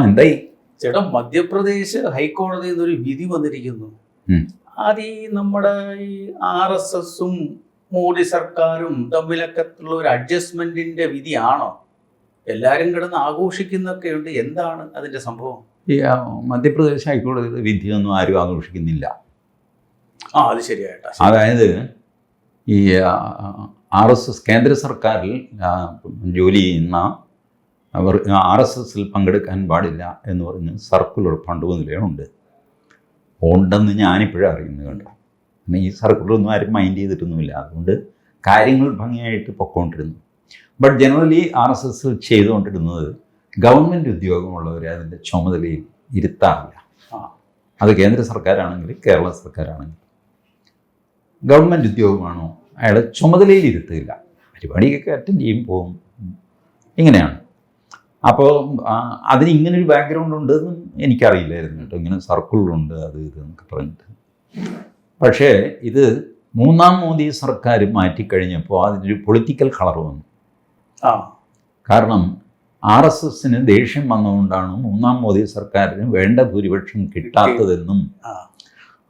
എന്തായി ചേട്ടാ, മധ്യപ്രദേശ് ഹൈക്കോടതിയിൽ നിന്നൊരു വിധി വന്നിരിക്കുന്നു. അത് ഈ നമ്മുടെ ഈ RSSും മോഡി സർക്കാരും തമ്മിലൊക്കെ ഉള്ള ഒരു അഡ്ജസ്റ്റ്മെന്റിന്റെ വിധിയാണോ? എല്ലാരും കിടന്ന് ആഘോഷിക്കുന്നൊക്കെ ഉണ്ട്. എന്താണ് അതിന്റെ സംഭവം? ഈ മധ്യപ്രദേശ് ഹൈക്കോടതിയുടെ വിധിയൊന്നും ആരും ആഘോഷിക്കുന്നില്ല. അത് ശരിയായിട്ടാ. അതായത് ഈ RSS കേന്ദ്ര സർക്കാരിൽ ജോലി ചെയ്യുന്ന അവർ RSSൽ പങ്കെടുക്കാൻ പാടില്ല എന്ന് പറഞ്ഞ് സർക്കുലർ പണ്ട് മുതലേ ഉണ്ടെന്ന് ഞാനിപ്പോഴും അറിയുന്നത് കണ്ടു. പിന്നെ ഈ സർക്കുലറൊന്നും ആരും മൈൻഡ് ചെയ്തിട്ടൊന്നുമില്ല. അതുകൊണ്ട് കാര്യങ്ങൾ ഭംഗിയായിട്ട് പൊക്കോണ്ടിരുന്നു. ബട്ട് ജനറലി RSSൽ ചെയ്തുകൊണ്ടിരുന്നത് ഗവൺമെൻറ് ഉദ്യോഗമുള്ളവരെ അതിൻ്റെ ചുമതലയിൽ ഇരുത്താറില്ല. അത് കേന്ദ്ര സർക്കാരാണെങ്കിൽ കേരള സർക്കാരാണെങ്കിൽ ഗവൺമെൻറ് ഉദ്യോഗമാണോ അയാളെ ചുമതലയിൽ ഇരുത്തുകയില്ല. പരിപാടിയൊക്കെ അറ്റൻഡ് ചെയ്യും, പോകും, ഇങ്ങനെയാണ്. അപ്പോൾ അതിന് ഇങ്ങനൊരു ബാക്ക്ഗ്രൗണ്ട് ഉണ്ടെന്നും എനിക്കറിയില്ലായിരുന്നു കേട്ടോ. ഇങ്ങനെ സർക്കിളുണ്ട് അത് ഇതെന്നൊക്കെ പറഞ്ഞിട്ട്. പക്ഷേ ഇത് മൂന്നാം മോദി സർക്കാർ മാറ്റിക്കഴിഞ്ഞപ്പോൾ അതിനൊരു പൊളിറ്റിക്കൽ കളർ വന്നു. കാരണം RSSന് ദേഷ്യം വന്നുകൊണ്ടാണ് മൂന്നാം മോദി സർക്കാരിന് വേണ്ട ഭൂരിപക്ഷം കിട്ടാത്തതെന്നും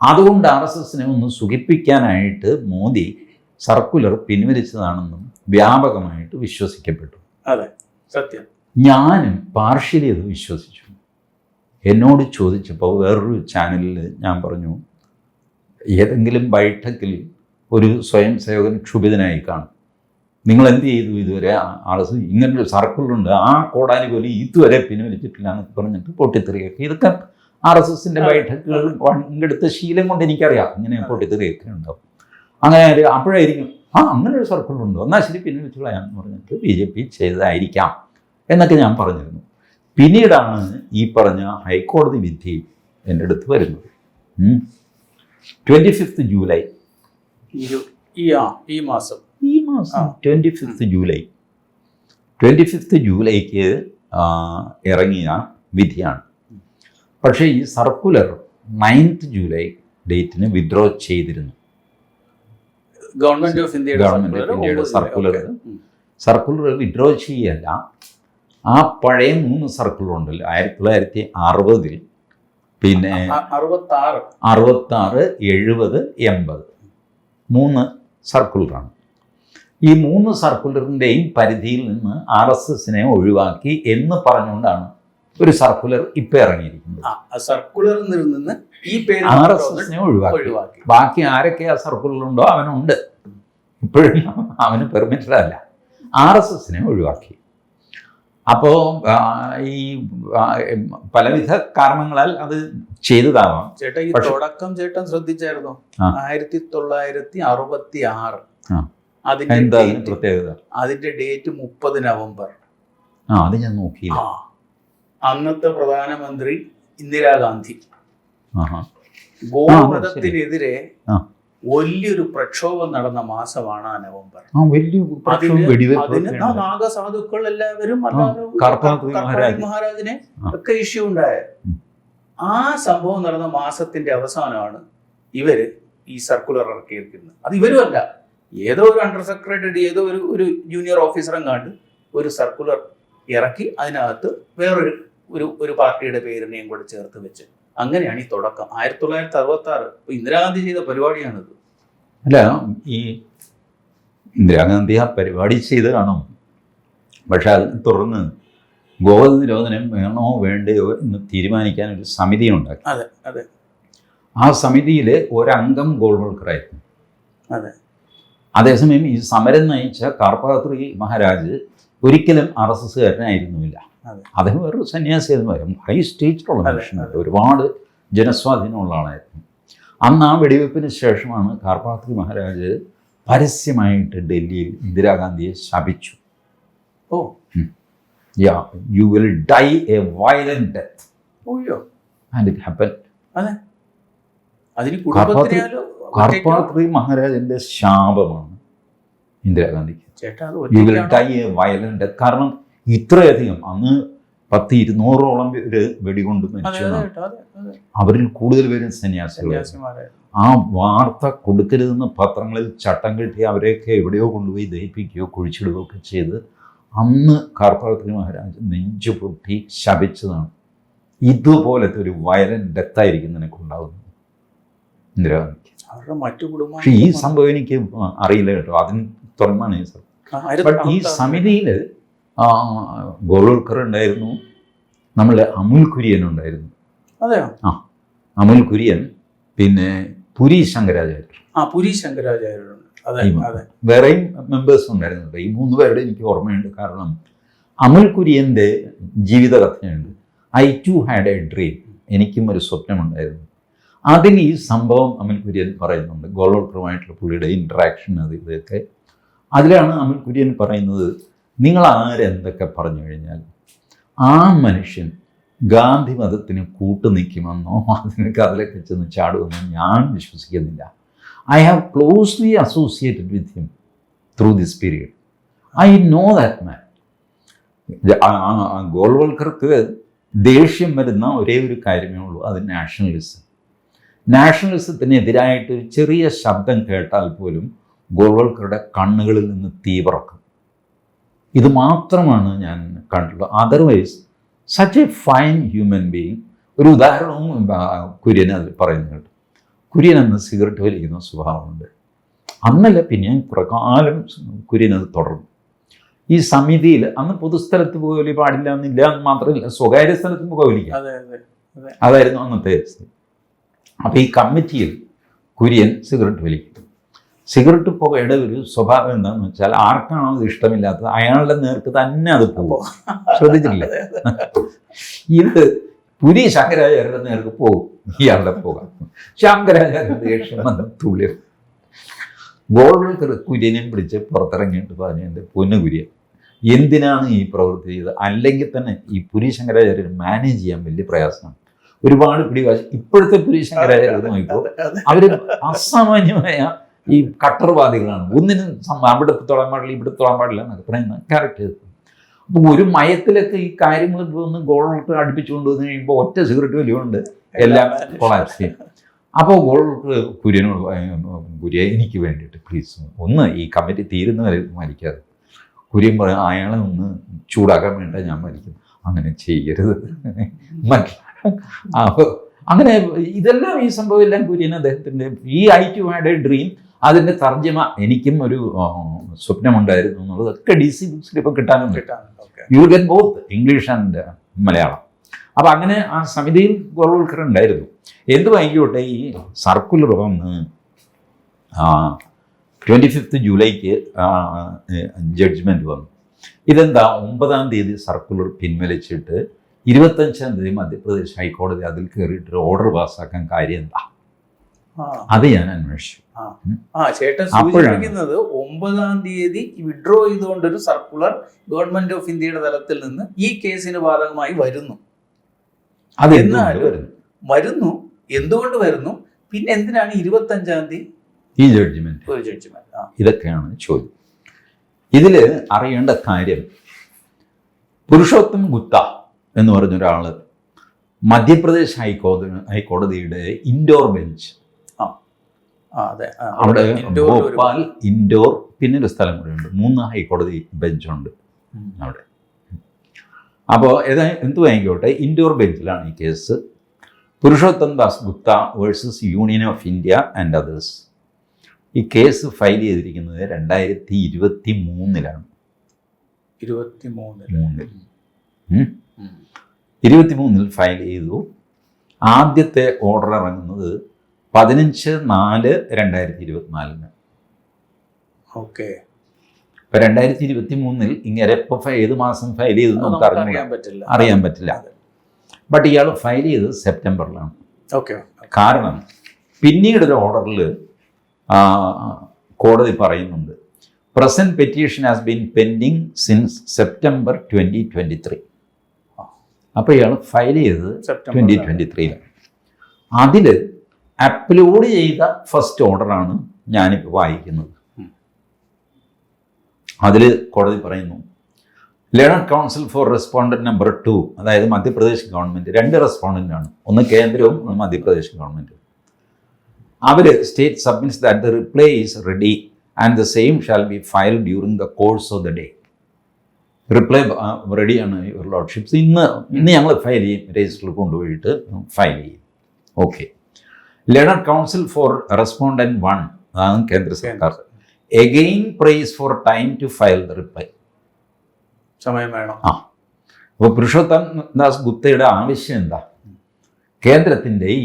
അതുകൊണ്ട് RSSനെ ഒന്ന് സുഖിപ്പിക്കാനായിട്ട് മോദി സർക്കുലർ പിൻവലിച്ചതാണെന്നും വ്യാപകമായിട്ട് വിശ്വസിക്കപ്പെട്ടു. അതെ, സത്യം. ഞാനും പാർഷ്യലി അത് വിശ്വസിച്ചു. എന്നോട് ചോദിച്ചപ്പോൾ വേറൊരു ചാനലിൽ ഞാൻ പറഞ്ഞു, ഏതെങ്കിലും ബൈഠക്കിൽ ഒരു സ്വയം സേവകൻ ക്ഷുഭിതനായി കാണും, നിങ്ങൾ എന്ത് ചെയ്തു ഇതുവരെ RSS ഇങ്ങനൊരു സർക്കിളുണ്ട്, ആ കോടാലി പോലും ഇതുവരെ പിൻവലിച്ചിട്ടില്ല എന്നൊക്കെ പറഞ്ഞിട്ട് പൊട്ടിത്തെറിയൊക്കെ. ഇതൊക്കെ RSSൻ്റെ ബൈഠക്കുകൾ പങ്കെടുത്ത ശീലം കൊണ്ട് എനിക്കറിയാം ഇങ്ങനെ പൊട്ടിത്തെറിയൊക്കെ ഉണ്ടാവും. അങ്ങനെ അപ്പോഴായിരിക്കും അങ്ങനെ ഒരു സർക്കിളുണ്ടോ, എന്നാൽ ശരി പിൻവലിച്ചുകളയാന്ന് പറഞ്ഞിട്ട് BJP ചെയ്തതായിരിക്കാം എന്നൊക്കെ ഞാൻ പറഞ്ഞിരുന്നു. പിന്നീടാണ് ഈ പറഞ്ഞ ഹൈക്കോടതി വിധി എൻ്റെ അടുത്ത് വരുന്നത്. 25th ജൂലൈ, ഈ മാസം 25th ജൂലൈ 25th ജൂലൈക്ക് ഇറങ്ങിയ വിധിയാണ്. പക്ഷേ ഈ സർക്കുലർ 9th ജൂലൈ ഡേറ്റിന് വിത്ഡ്രോ ചെയ്തിരുന്നു. ഗവൺമെന്റ് ഓഫ് ഇന്ത്യയുടെ സർക്കുലർ വിത്ഡ്രോ ചെയ്യല്ല. ആ പഴയ 3 സർക്കുലറുണ്ടല്ലോ 1960, പിന്നെ 66, 70, 80, 3 സർക്കുലറാണ്. ഈ 3 സർക്കുലറിൻ്റെയും പരിധിയിൽ നിന്ന് RSSനെ ഒഴിവാക്കി എന്ന് പറഞ്ഞുകൊണ്ടാണ് ഒരു സർക്കുലർ ഇപ്പം ഇറങ്ങിയിരിക്കുന്നത്. സർക്കുലറിൽ നിന്ന് ഈ പേര് RSSനെ ഒഴിവാക്കി. ബാക്കി ആരൊക്കെ ആ സർക്കുലറുണ്ടോ അവനുണ്ട്, ഇപ്പോഴും അവന് പെർമിറ്റഡ് അല്ല. RSSനെ ഒഴിവാക്കി. അപ്പോൾ ഈ പലവിധ കാരണങ്ങളാൽ അത് ചെയ്തതാവാം. ചേട്ടാ, ഈ തുടക്കം ചേട്ടൻ ശ്രദ്ധിച്ചായിരുന്നോ? 1966 അതിന്റെ പ്രത്യേകത, അതിന്റെ ഡേറ്റ് 30 നവംബർ. അത് ഞാൻ നോക്കിയില്ല. അന്നത്തെ പ്രധാനമന്ത്രി ഇന്ദിരാഗാന്ധി ഗോവധത്തിനെതിരെ വലിയൊരു പ്രക്ഷോഭം നടന്ന മാസമാണ് ആ നവംബർ. നാഗസാധുക്കൾ എല്ലാവരും മഹാരാജിനെ ഒക്കെ ഇഷ്യൂ ഉണ്ടായ ആ സംഭവം നടന്ന മാസത്തിന്റെ അവസാനമാണ് ഇവര് ഈ സർക്കുലർ ഇറക്കിയിരിക്കുന്നത്. അത് ഇവരുമല്ല, ഏതോ ഒരു അണ്ടർ സെക്രട്ടറി, ഏതോ ഒരു ജൂനിയർ ഓഫീസറും കണ്ട് ഒരു സർക്കുലർ ഇറക്കി അതിനകത്ത് വേറൊരു പാർട്ടിയുടെ പേരിനെയും കൂടെ ചേർത്ത് വെച്ച് അങ്ങനെയാണ് ഈ തുടക്കം. 1966 ഇന്ദിരാഗാന്ധി ചെയ്ത പരിപാടിയാണിത്. അല്ല, ഈ ഇന്ദിരാഗാന്ധി ആ പരിപാടി ചെയ്ത് കാണും. പക്ഷെ അതിനെ തുടർന്ന് ഗോവധ നിരോധനം വേണോ വേണ്ടയോ എന്ന് തീരുമാനിക്കാൻ ഒരു സമിതി ഉണ്ടാക്കി. അതെ അതെ. ആ സമിതിയിൽ ഒരംഗം ഗോൾവൾക്കറായിരുന്നു. അതെ. അതേസമയം ഈ സമരം നയിച്ച കാർപ്പാത്രി മഹാരാജ് ഒരിക്കലും RSSകാരനായിരുന്നില്ല. അദ്ദേഹം വേറൊരു സന്യാസിയായിരുന്നു. ഹൈ സ്റ്റേജിലുള്ള മനുഷ്യനാണ്, ഒരുപാട് ജനസ്വാധീനമുള്ള ആളായിരുന്നു. അന്ന് ആ വെടിവെപ്പിന് ശേഷമാണ് കാർപ്പാത്രി മഹാരാജ് പരസ്യമായിട്ട് ഡൽഹിയിൽ ഇന്ദിരാഗാന്ധിയെ ശപിച്ചു. You will die a violent death. And it happened. കാർപ്പാത്രി മഹാരാജന്റെ ശാപമാണ് ഇന്ദിരാഗാന്ധിക്ക്. You will die a violent death. കാരണം ഇത്രയധികം അന്ന് 100-200ഓളം പേര് വെടികൊണ്ട് മരിച്ചു. അവരിൽ കൂടുതൽ പേരും സന്യാസികളായിരുന്നു. ആ വാർത്ത കൊടുക്കരുതെന്ന് പത്രങ്ങളിൽ ചട്ടം കെട്ടി അവരെയൊക്കെ എവിടെയോ കൊണ്ടുപോയി ദഹിപ്പിക്കുകയോ കുഴിച്ചിടുകയോ ഒക്കെ ചെയ്ത് അന്ന് കാർപ്പാത്രി മഹാരാജ് നെഞ്ചു പൊട്ടി ശപിച്ചതാണ്. ഇതുപോലത്തെ ഒരു വയലന്റ് ഡെത്തായിരിക്കും നിനക്കുണ്ടാകുന്നത് ഇന്ദിരാഗാന്ധിക്ക്. അവരുടെ മറ്റു കുടുംബം. പക്ഷെ ഈ സംഭവം എനിക്ക് അറിയില്ല കേട്ടോ, അതിന് തുറന്നാണ് ഈ സംഭവം. ബട്ട് ഈ സമിതിയിൽ ഗോൾവൽക്കർ ഉണ്ടായിരുന്നു, നമ്മളെ അമുൽ കുര്യൻ ഉണ്ടായിരുന്നു. അതെയോ? ആ, അമുൽ കുര്യൻ, പിന്നെ പുരി ശങ്കരാചാര്യർ. പുരി ശങ്കരാചാര്യരുണ്ട്. അതെ, അതെ. വേറെയും മെമ്പേഴ്സ് ഉണ്ടായിരുന്നു. ഈ 3 പേരുടെ എനിക്ക് ഓർമ്മയുണ്ട്. കാരണം അമുൽ കുര്യൻ്റെ ജീവിതകഥയുണ്ട്, I too had a dream, എനിക്കും ഒരു സ്വപ്നമുണ്ടായിരുന്നു. അതിൽ ഈ സംഭവം അമുൽ കുര്യൻ പറയുന്നുണ്ട്, ഗോൾവൽക്കറുമായിട്ടുള്ള പുള്ളിയുടെ ഇൻട്രാക്ഷൻ അത് ഇതൊക്കെ. അതിലാണ് അമുൽ കുര്യൻ പറയുന്നത്, നിങ്ങൾ ആരെന്തൊക്കെ പറഞ്ഞു കഴിഞ്ഞാൽ ആ മനുഷ്യൻ ഗാന്ധി മതത്തിന് കൂട്ടുനിൽക്കുമെന്നോ അതിനൊക്കെ അതിലൊക്കെ ചെന്ന് ചാടുമെന്നോ ഞാൻ വിശ്വസിക്കുന്നില്ല. I have closely associated with him through this period. I know that man. ഗോൾവൽക്കർക്ക് ദേഷ്യം വരുന്ന ഒരേ ഒരു കാര്യമേ ഉള്ളൂ, അത് നാഷണലിസം. നാഷണലിസത്തിനെതിരായിട്ട് ഒരു ചെറിയ ശബ്ദം കേട്ടാൽ പോലും ഗോൾവൽക്കറുടെ കണ്ണുകളിൽ നിന്ന് തീ പറക്കും. ഇത് മാത്രമാണ് ഞാൻ കണ്ടിട്ടുള്ളത്. Otherwise such A fine human being. ഒരു ഉദാഹരണവും കുര്യൻ അതിൽ പറയുന്നത് കേട്ടു. കുര്യൻ അന്ന് സിഗരറ്റ് വലിക്കുന്ന സ്വഭാവമുണ്ട്. അന്നല്ല, പിന്നെ കുറെ കാലം കുര്യൻ അത് തുടർന്നു. ഈ സമിതിയിൽ അന്ന് പൊതുസ്ഥലത്ത് പോകലി പാടില്ല എന്നില്ല, മാത്രമല്ല സ്വകാര്യ സ്ഥലത്ത് പുകവലിക്കാം, അതായിരുന്നു അന്നത്തെ. അപ്പോൾ ഈ കമ്മിറ്റിയിൽ കുര്യൻ സിഗരറ്റ് വലിക്കും. സിഗരറ്റ് പുകയുടെ ഒരു സ്വഭാവം എന്താണെന്ന് വെച്ചാൽ, ആർക്കാണോ അത് ഇഷ്ടമില്ലാത്തത് അയാളുടെ നേർക്ക് തന്നെ അത് പോകും. ശ്രദ്ധിച്ചിട്ടില്ല? ഇത് പുരി ശങ്കരാചാര്യരുടെ നേർക്ക് പോകും ഇയാളുടെ പുക. ശങ്കരാചാര്യ ദേഷ്യം വന്ന് തുള്ളി. ഗോൾവൽക്കർ കുര്യനെയും പിടിച്ച് പുറത്തിറങ്ങിയിട്ട് പറഞ്ഞു, എൻ്റെ പൊന്നു കുര്യൻ, എന്തിനാണ് ഈ പ്രവൃത്തി ചെയ്തത്? അല്ലെങ്കിൽ തന്നെ ഈ പുരി ശങ്കരാചാര്യർ മാനേജ് ചെയ്യാൻ വലിയ പ്രയാസമാണ്, ഒരുപാട് പിടിവാശി. ഇപ്പോഴത്തെ പുരി ശങ്കരാചാര്യർ നോക്കിയപ്പോൾ അവർ അസാമാന്യമായ ഈ കട്ടർവാദികളാണ്. ഒന്നിനും അവിടെ തൊടാൻ പാടില്ല, ഇവിടെ തൊടാൻ പാടില്ല എന്നൊക്കെ പറയുന്ന ക്യാരക്ടേഴ്സ്. അപ്പോൾ ഒരു മയത്തിലൊക്കെ ഈ കാര്യങ്ങൾ ഒന്ന് ഗോൾവൽക്കർ അടുപ്പിച്ചുകൊണ്ട് വന്നു കഴിയുമ്പോൾ ഒറ്റ സിഗരറ്റ് വലിയുകൊണ്ട് എല്ലാം കൊളാപ്സ് ചെയ്യും. അപ്പോൾ ഗോൾവൽക്കർ കുര്യനോട്, കുര്യ എനിക്ക് വേണ്ടിയിട്ട് പ്ലീസ് ഒന്ന് ഈ കമ്മിറ്റി തീരുന്നവരെ മരിക്കാതെ. കുര്യൻ പറയും, അയാളെ ഒന്ന് ചൂടാക്കാൻ വേണ്ട ഞാൻ മരിക്കും, അങ്ങനെ ചെയ്യരുത്. അപ്പോൾ അങ്ങനെ ഇതെല്ലാം ഈ സംഭവം എല്ലാം കുര്യൻ അദ്ദേഹത്തിൻ്റെ ഈ I too had a dream, അതിൻ്റെ തർജ്ജമ എനിക്കും ഒരു സ്വപ്നമുണ്ടായിരുന്നു എന്നുള്ളതൊക്കെ DC ബുക്സിൽ ഇപ്പോൾ കിട്ടാനുണ്ട്. You get both English and Malayalam. അപ്പോൾ അങ്ങനെ ആ സമിതിയിൽ ഗോൾവൽക്കർ ഉണ്ടായിരുന്നു. എന്ത് വായിക്കോട്ടെ, ഈ സർക്കുലർ വന്ന് 25 ജൂലൈക്ക് ജഡ്ജ്മെൻറ്റ് വന്നു. ഇതെന്താ, 9-ാം തീയതി സർക്കുലർ പിൻവലിച്ചിട്ട് 25-ാം തീയതി മധ്യപ്രദേശ് ഹൈക്കോടതി അതിൽ കയറിയിട്ടൊരു ഓർഡർ പാസ്സാക്കാൻ കാര്യം എന്താ? അത് ഞാൻ അന്വേഷിച്ചു. ചേട്ടൻ സൂചിപ്പിക്കുന്നത് 9-ാം തീയതി വിഡ്രോ ചെയ്തുകൊണ്ടൊരു സർക്കുലർ ഗവൺമെന്റ് ഓഫ് ഇന്ത്യയുടെ തലത്തിൽ നിന്ന് ഈ കേസിന് ബാധകമായി വരുന്നു. അത് വരുന്നു, എന്തുകൊണ്ട് വരുന്നു, പിന്നെ എന്തിനാണ് 25-ാം തീയതി ഈ ജഡ്ജ്മെന്റ്? ഇതൊക്കെയാണ് ചോദ്യം. ഇതിൽ അറിയേണ്ട കാര്യം, പുരുഷോത്തം ഗുപ്ത എന്ന് പറഞ്ഞ ഒരാള് മധ്യപ്രദേശ് ഹൈക്കോടതിയുടെ ഇൻഡോർ ബെഞ്ച്, അവിടെ ഭോപ്പാൽ, ഇൻഡോർ, പിന്നെ ഒരു സ്ഥലം കൂടെ ഉണ്ട്, 3 ഹൈക്കോടതി ബെഞ്ചുണ്ട് അവിടെ. അപ്പോൾ എന്ത് വാങ്ങിക്കോട്ടെ, ഇൻഡോർ ബെഞ്ചിലാണ് ഈ case. Purushottam Das Gupta versus union of India and others. ഈ കേസ് ഫയൽ ചെയ്തിരിക്കുന്നത് 2023-ലാണ്. 23-ൽ ഫയൽ ചെയ്തു. ആദ്യത്തെ ഓർഡർ ഇറങ്ങുന്നത് 15/4/2024. ഓക്കെ. ഇപ്പൊ 2023-ൽ ഇങ്ങനെ എപ്പോൾ ഏത് മാസം ഫയൽ ചെയ്തു നമുക്ക് അറിയാൻ പറ്റില്ല. ബട്ട് ഇയാൾ ഫയൽ ചെയ്തത് സെപ്റ്റംബറിലാണ്. കാരണം പിന്നീടൊരു ഓർഡറിൽ കോടതി പറയുന്നുണ്ട്, present petition has been pending since September 2023. അപ്പോൾ ഇയാൾ ഫയൽ ചെയ്തത് 2023-ലാണ്. അതിൽ അപ്ലോഡ് ചെയ്ത ഫസ്റ്റ് ഓർഡറാണ് ഞാനിപ്പോൾ വായിക്കുന്നത്. അതിൽ കോടതി പറയുന്നു, learned counsel for respondent number 2, അതായത് മധ്യപ്രദേശ് ഗവൺമെൻറ്, 2 റെസ്പോണ്ടൻ്റാണ്, ഒന്ന് കേന്ദ്രവും ഒന്ന് മധ്യപ്രദേശ് ഗവൺമെൻറ്. അവർ state submits that the reply is ready and the same shall be filed during the course of the day. Reply റെഡിയാണ് യുവർ ലോഡ്ഷിപ്സ്, ഇന്ന് ഞങ്ങൾ ഫയൽ ചെയ്യും, രജിസ്റ്ററിൽ കൊണ്ടുപോയിട്ട് ഫയൽ ചെയ്യും. Okay. Learned counsel for respondent 1, അതാണ് കേന്ദ്ര സർക്കാർ. Again prays for time to file the reply, സമയം വേണം. അപ്പോൾ പുരുഷോത്തം ദാസ് ഗുപ്തയുടെ ആവശ്യം എന്താ? കേന്ദ്രത്തിൻ്റെ ഈ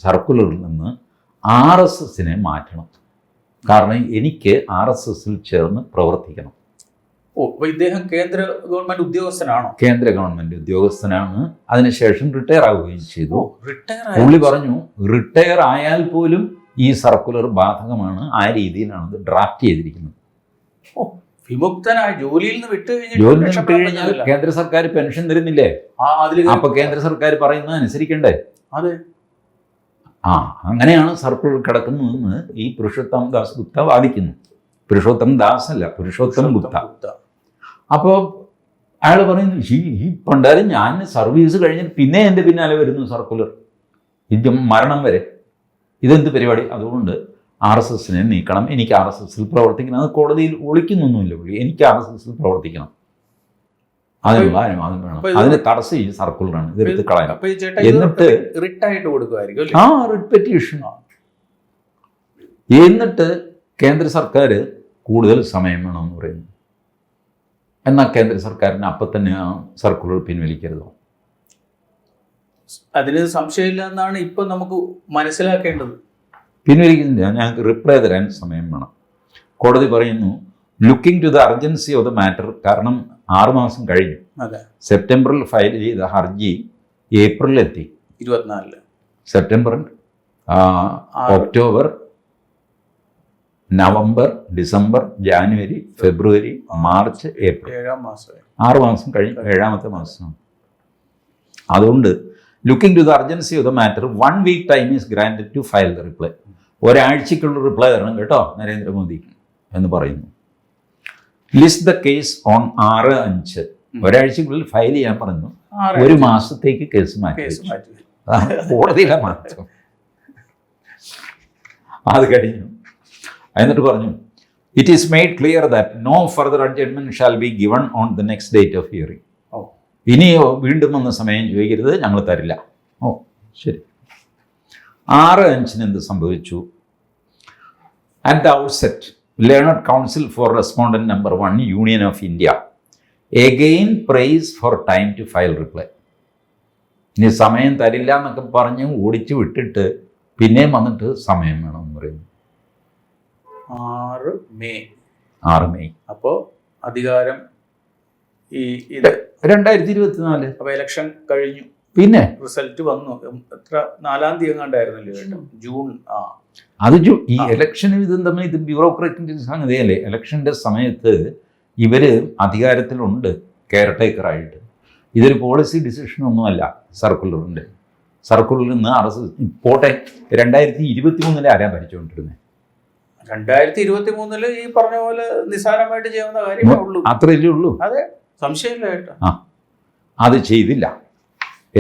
സർക്കുലറിൽ നിന്ന് RSSനെ മാറ്റണം. കാരണം എനിക്ക് RSSൽ ചേർന്ന് പ്രവർത്തിക്കണം. അപ്പോൾ ഇദ്ദേഹം കേന്ദ്ര ഗവൺമെന്റ് ഉദ്യോഗസ്ഥനാണോ? കേന്ദ്ര ഗവൺമെന്റ് ഉദ്യോഗസ്ഥനാണ്. അതിനുശേഷം റിട്ടയർ ആവുകയും ചെയ്തു. പുള്ളി പറഞ്ഞു റിട്ടയർ ആയാൽ പോലും ഈ സർക്കുലർ ബാധകമാണ്. ആ രീതിയിലാണ് ഇത് ഡ്രാഫ്റ്റ് ചെയ്തിരിക്കുന്നത്. വിമുക്തനായ ജോലിയിൽ നിന്ന് വിട്ടു കഴിഞ്ഞാൽ കേന്ദ്ര സർക്കാർ പെൻഷൻ തരുന്നില്ലേ? അപ്പൊ കേന്ദ്ര സർക്കാർ പറയുന്നത് അനുസരിക്കണ്ടേ? അതെ. അങ്ങനെയാണ് സർക്കുലർ കിടക്കുന്നതെന്ന് ഈ പുരുഷോത്തം ദാസ് ഗുപ്ത വാദിക്കുന്നു. പുരുഷോത്തം ദാസ് അല്ല, പുരുഷോത്തം ഗുപ്ത. അപ്പോൾ അയാൾ പറയുന്നു ഈ പണ്ടാലും ഞാൻ സർവീസ് കഴിഞ്ഞിട്ട് പിന്നെ എൻ്റെ പിന്നാലെ വരുന്നു സർക്കുലർ, ഇത് മരണം വരെ. ഇതെന്ത് പരിപാടി? അതുകൊണ്ട് RSSനെ നീക്കണം, എനിക്ക് RSSൽ പ്രവർത്തിക്കണം. അത് കോടതിയിൽ ഒളിക്കുന്നൊന്നുമില്ല പുള്ളി, എനിക്ക് RSSൽ പ്രവർത്തിക്കണം, അതിനുള്ള അനുവാദം വേണം. അതിന് തടസ്സം ഈ സർക്കുലറാണ്, ഇതെടുത്ത് കളയണം. എന്നിട്ട് റിട്ട് പെറ്റീഷൻ, എന്നിട്ട് കേന്ദ്ര സർക്കാർ കൂടുതൽ സമയം വേണമെന്ന് പറയുന്നു. എന്നാൽ കേന്ദ്ര സർക്കാരിന് അപ്പം തന്നെ ആ സർക്കുലർ പിൻവലിക്കരുതോ? അതിന് സംശയമില്ല എന്നാണ് ഇപ്പം നമുക്ക് മനസ്സിലാക്കേണ്ടത്. പിൻവലിക്കുന്നില്ല, ഞങ്ങൾക്ക് റിപ്ലൈ തരാൻ സമയം വേണം. കോടതി പറയുന്നു looking to the urgency of the matter. കാരണം 6 മാസം കഴിഞ്ഞു. സെപ്റ്റംബറിൽ ഫയൽ ചെയ്ത ഹർജി ഏപ്രിലെത്തി 24. September, October, November, December, January, February, March, April, 6 മാസം കഴിഞ്ഞ് 7ാമത്തെ മാസം. അതുകൊണ്ട് looking to the urgency of the matter 1 week time is granted to file the reply. ഒരാഴ്ചക്കുള്ള റിപ്ലൈ തരണം കേട്ടോ നരേന്ദ്രമോദി എന്ന് പറയുന്നു. List the case on 6/5. ഒരാഴ്ചക്കുള്ളിൽ ഫയൽ ചെയ്യാൻ പറഞ്ഞു. 1 മാസത്തേക്ക് കേസ് മാറ്റി, കോടതിയിലെ മാറ്റം. അത് കഴിഞ്ഞു. എന്നിട്ട് പറഞ്ഞു it is made clear that no further adjustment shall be given on the next date of hearing. ഇനിയോ വീണ്ടും വന്ന സമയം ചോദിക്കരുത്, ഞങ്ങൾ തരില്ല. ശരി. 6/5 എന്ത് സംഭവിച്ചു? At the outset learned counsel for respondent number 1 union of India again prays for time to file reply. ഇനി സമയം തരില്ല എന്നൊക്കെ പറഞ്ഞ് ഓടിച്ചു വിട്ടിട്ട് പിന്നെയും വന്നിട്ട് സമയം വേണമെന്ന് പറയുന്നു. 6 മെയ്. അപ്പോൾ അധികാരം ഈ 2024. അപ്പോൾ ഇലക്ഷൻ കഴിഞ്ഞു, പിന്നെ റിസൾട്ട് വന്നു. എത്ര 4-ാം തീയതി എങ്ങാണ്ടായിരുന്നല്ലോ, ജൂൺ. അത് ഈ ഇലക്ഷനും ഇതും തമ്മിൽ ഇത് ബ്യൂറോക്രാറ്റിൻ്റെ സംഗതിയല്ലേ. ഇലക്ഷൻ്റെ സമയത്ത് ഇവർ അധികാരത്തിലുണ്ട് കെയർടേക്കറായിട്ട്. ഇതൊരു പോളിസി ഡിസിഷനൊന്നുമല്ല സർക്കുലറിൻ്റെ. സർക്കുലറിൽ നിന്ന് പോട്ടെ 2023 ആരാ ഭരിച്ചുകൊണ്ടിരുന്നത്? 2023 ഈ പറഞ്ഞ പോലെ നിസ്സാരമായിട്ട് ചെയ്യാവുന്ന കാര്യമേ ഉള്ളൂ. അത്രയല്ലേ ഉള്ളൂ. അതെ, സംശയമില്ല കേട്ടോ. അത് ചെയ്തില്ല.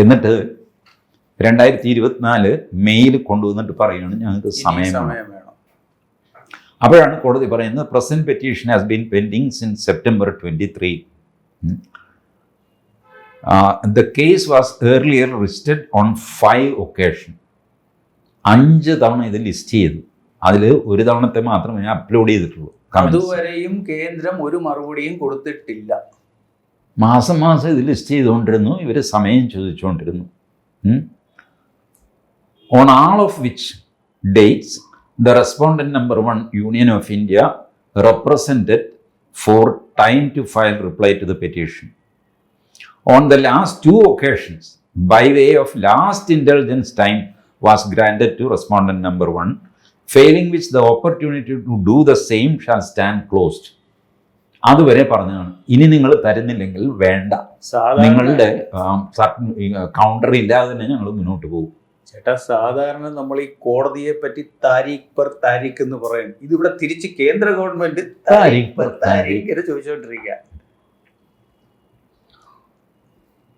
എന്നിട്ട് 2024 മെയ്യിൽ കൊണ്ടുവന്നിട്ട് പറയുകയാണ് ഞങ്ങൾക്ക് സമയം വേണം. അപ്പോഴാണ് കോടതി പറയുന്നത് present petition has been pending since September 23. The case was earlier listed on 5 occasion. 5 തവണ ഇത് ലിസ്റ്റ് ചെയ്തു. അതിൽ 1 തവണത്തെ മാത്രമേ അപ്ലോഡ് ചെയ്തിട്ടുള്ളൂ. അതുവരെയും കേന്ദ്രം ഒരു മറുപടിയും കൊടുത്തിട്ടില്ല. മാസം ഇത് ലിസ്റ്റ് ചെയ്തുകൊണ്ടിരുന്നു, ഇവർ സമയം ചോദിച്ചുകൊണ്ടിരുന്നു. On all of which dates the respondent number 1 union of India represented for time to file reply to the petition. On the last 2 occasions by way of last intelligence time was granted to respondent number 1, failing which the opportunity to do the same shall stand closed. അതുവരെ പറഞ്ഞതാണ്. ഇനി നിങ്ങൾ തരുന്നില്ലെങ്കിൽ വേണ്ട, നിങ്ങളുടെ counter ഇല്ലാതെ തന്നെ ഞങ്ങൾ മുന്നോട്ട് പോകും. ചേട്ടാ, സാധാരണ നമ്മൾ ഈ കോടതിയെ പറ്റി താരീഖ് പെർ താരീഖ് എന്ന് പറയും. ഇതിവിടെ തിരിച്ച് കേന്ദ്ര ഗവൺമെന്റ് താരീഖ് പെർ താരീഖ് ചോദിച്ചുകൊണ്ടിരിക്കുക.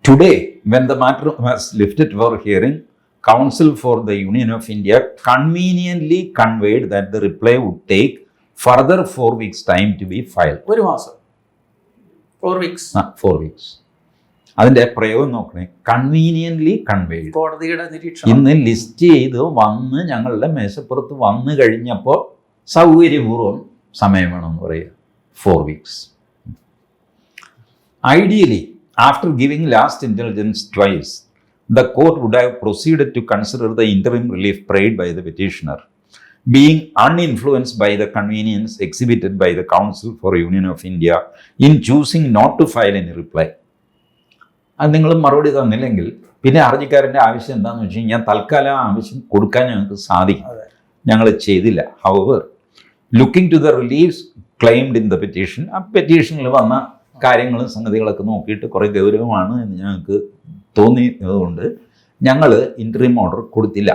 Today, when the matter was lifted for hearing, Council for the Union of India conveniently conveyed that the reply would take further 4 weeks time to be filed. 1 മാസം. 4 weeks. 4 weeks. അതിൻ്റെ പ്രയോഗം നോക്കണേ, കൺവീനിയൻ്റ്ലി കൺവേഡ്. കോടതിയുടെ നിരീക്ഷണം ഇന്ന് list ചെയ്ത് വന്ന് ഞങ്ങളുടെ മേശപ്പുറത്ത് വന്നു കഴിഞ്ഞപ്പോൾ സൗകര്യപൂർവ്വം സമയം വേണമെന്ന് പറയുക, 4 weeks. Ideally, after giving last intelligence twice, the court would have proceeded to consider the interim relief prayed by the petitioner, being uninfluenced by the convenience exhibited by the Council for Union of India in choosing not to file any reply. അത് നിങ്ങൾ മറുപടി തന്നില്ലെങ്കിൽ പിന്നെ ഹർജിക്കാരൻ്റെ ആവശ്യം എന്താണെന്ന് വെച്ച് കഴിഞ്ഞാൽ തൽക്കാലം ആവശ്യം കൊടുക്കാൻ ഞങ്ങൾക്ക് സാധിക്കും, ഞങ്ങൾ ചെയ്തില്ല. However, looking to the reliefs claimed in the petition, ആ പെറ്റീഷനിൽ വന്ന കാര്യങ്ങളും സംഗതികളൊക്കെ നോക്കിയിട്ട് കുറേ ഗൗരവമാണ് എന്ന് ഞങ്ങൾക്ക് തോന്നിയതുകൊണ്ട് ഞങ്ങൾ ഇൻറ്ററിം ഓർഡർ കൊടുത്തില്ല.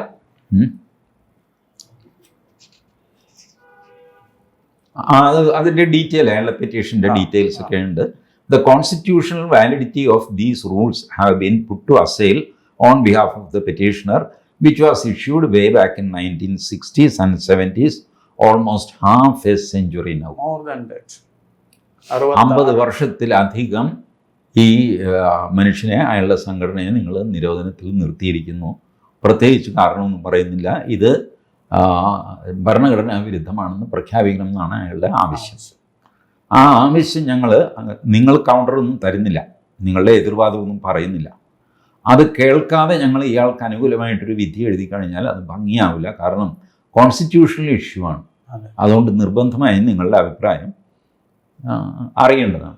അതിൻ്റെ ഡീറ്റെയിൽ, അയാളുടെ പെറ്റീഷൻ്റെ ഡീറ്റെയിൽസ് ഒക്കെ ഉണ്ട്. The constitutional validity of these rules have been put to assail on behalf of the petitioner, which was issued way back in 1960s and 70s, almost half a century now. More than that. 50 വർഷത്തിലധികം ഈ മനുഷ്യനെ, അയാളുടെ സംഘടനയെ നിങ്ങൾ നിരോധനത്തിൽ നിർത്തിയിരിക്കുന്നു. പ്രത്യേകിച്ച് കാരണമൊന്നും പറയുന്നില്ല. ഇത് ഭരണഘടനാ വിരുദ്ധമാണെന്ന് പ്രഖ്യാപിക്കണം എന്നാണ് അയാളുടെ ആവശ്യം. ആ ആവശ്യം നിങ്ങൾ കൗണ്ടറൊന്നും തരുന്നില്ല, നിങ്ങളുടെ എതിർവാദമൊന്നും പറയുന്നില്ല. അത് കേൾക്കാതെ ഞങ്ങൾ ഇയാൾക്ക് അനുകൂലമായിട്ടൊരു വിധി എഴുതി കഴിഞ്ഞാൽ അത് ഭംഗിയാവില്ല. കാരണം കോൺസ്റ്റിറ്റ്യൂഷണൽ ഇഷ്യൂ ആണ്. അതുകൊണ്ട് നിർബന്ധമായും നിങ്ങളുടെ അഭിപ്രായം അറിയേണ്ടതാണ്.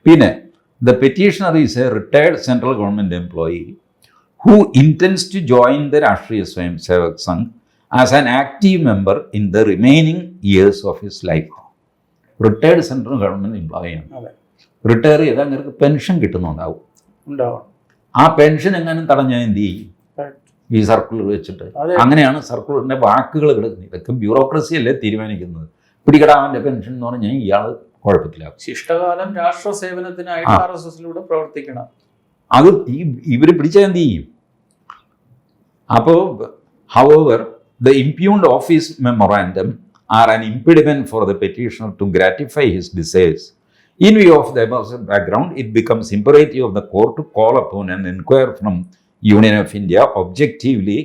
പിന്നെ the petitioner is a retired central government employee who intends to join the Rashtriya Swayamsevak Sangh as an active member in the remaining years of his life. Retired central government എംപ്ലോയിയാണ്. Retire ചെയ്താൽ നിങ്ങൾക്ക് pension കിട്ടുന്നുണ്ടാവും. ആ pension എങ്ങാനും തടഞ്ഞാൽ എന്ത് ചെയ്യും? ഈ circular വെച്ചിട്ട്. അങ്ങനെയാണ് സർക്കുലറിൻ്റെ വാക്കുകൾ കിടക്കുന്നത്. ഇതൊക്കെ ബ്യൂറോക്രസി അല്ലേ തീരുമാനിക്കുന്നത്. പിടികടാവൻ്റെ പെൻഷൻ എന്ന് പറഞ്ഞാൽ ഇയാൾ കുഴപ്പത്തിലാകും. ശിഷ്ടകാലം രാഷ്ട്ര സേവനത്തിനായിട്ട് RSSലൂടെ പ്രവർത്തിക്കണം. അത് ഇവർ പിടിച്ചാൽ എന്ത് ചെയ്യും? അപ്പോൾ however, the impugned office memorandum are an impediment for the petitioner to gratify his desires. In view of the above background, it becomes imperative of the court to call upon and inquire from Union of India objectively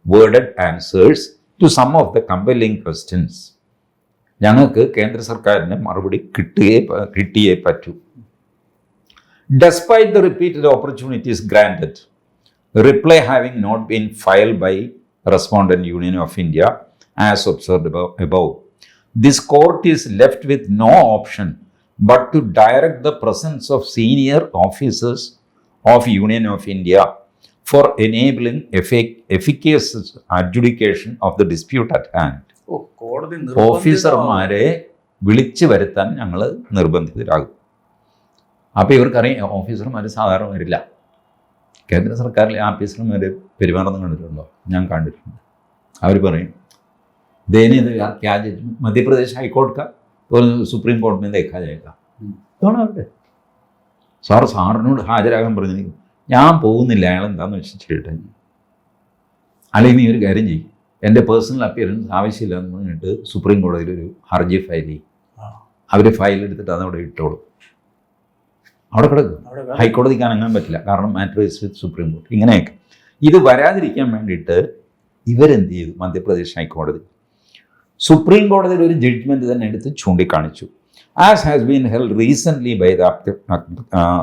worded answers to some of the compelling questions. ഞങ്ങൾക്ക് കേന്ദ്ര സർക്കാരിന് മറുപടി കിട്ടിയേ പറ്റൂ. Despite the repeated opportunities granted, reply having not been filed by respondent Union of India as observed above, this court is left with no option but to direct the presence of senior officers of Union of India for enabling efficacious adjudication of the dispute at hand. ഓഫീസർമാരെ വിളിച്ചു വരുത്താൻ ഞങ്ങൾ നിർബന്ധിതരാകും. അപ്പോൾ ഇവർക്കറിയാം ഓഫീസർമാർ സാധാരണ വരില്ല. കേന്ദ്ര സർക്കാരിലെ ഓഫീസർമാർ പെരുമാറുന്ന കണ്ടിട്ടുണ്ടോ? ഞാൻ കണ്ടിട്ടുണ്ട്. അവർ പറയും देने दो यार, क्या मध्य प्रदेश हाई कोर्ट का और सुप्रीम कोर्ट में देखा जाएगा. ഇതാണ് അവരുടെ സാറിനോട് ഹാജരാകാൻ പറഞ്ഞിരിക്കും. ഞാൻ പോകുന്നില്ല, അയാൾ എന്താണെന്ന് വെച്ചാൽ ചെയ്യട്ടെ. അല്ലെങ്കിൽ നീ ഒരു കാര്യം ചെയ്യും, എൻ്റെ പേഴ്സണൽ അപ്പിയറൻസ് ആവശ്യമില്ല എന്ന് പറഞ്ഞിട്ട് സുപ്രീം കോടതിയിൽ ഒരു ഹർജി ഫയൽ ചെയ്യും. അവർ ഫയൽ എടുത്തിട്ട് അതവിടെ ഇട്ടോളും, അവിടെ കിടക്കും. ഹൈക്കോടതിക്ക് അനങ്ങാൻ പറ്റില്ല, കാരണം matter is with supreme court. ഇങ്ങനെയൊക്കെ ഇത് വരാതിരിക്കാൻ വേണ്ടിയിട്ട് ഇവരെന്ത് ചെയ്തു? മധ്യപ്രദേശ് ഹൈക്കോടതി സുപ്രീം കോടതിയുടെ ഒരു ജഡ്ജ്മെൻറ്റ് തന്നെ എടുത്ത് ചൂണ്ടിക്കാണിച്ചു. As has been held recently by the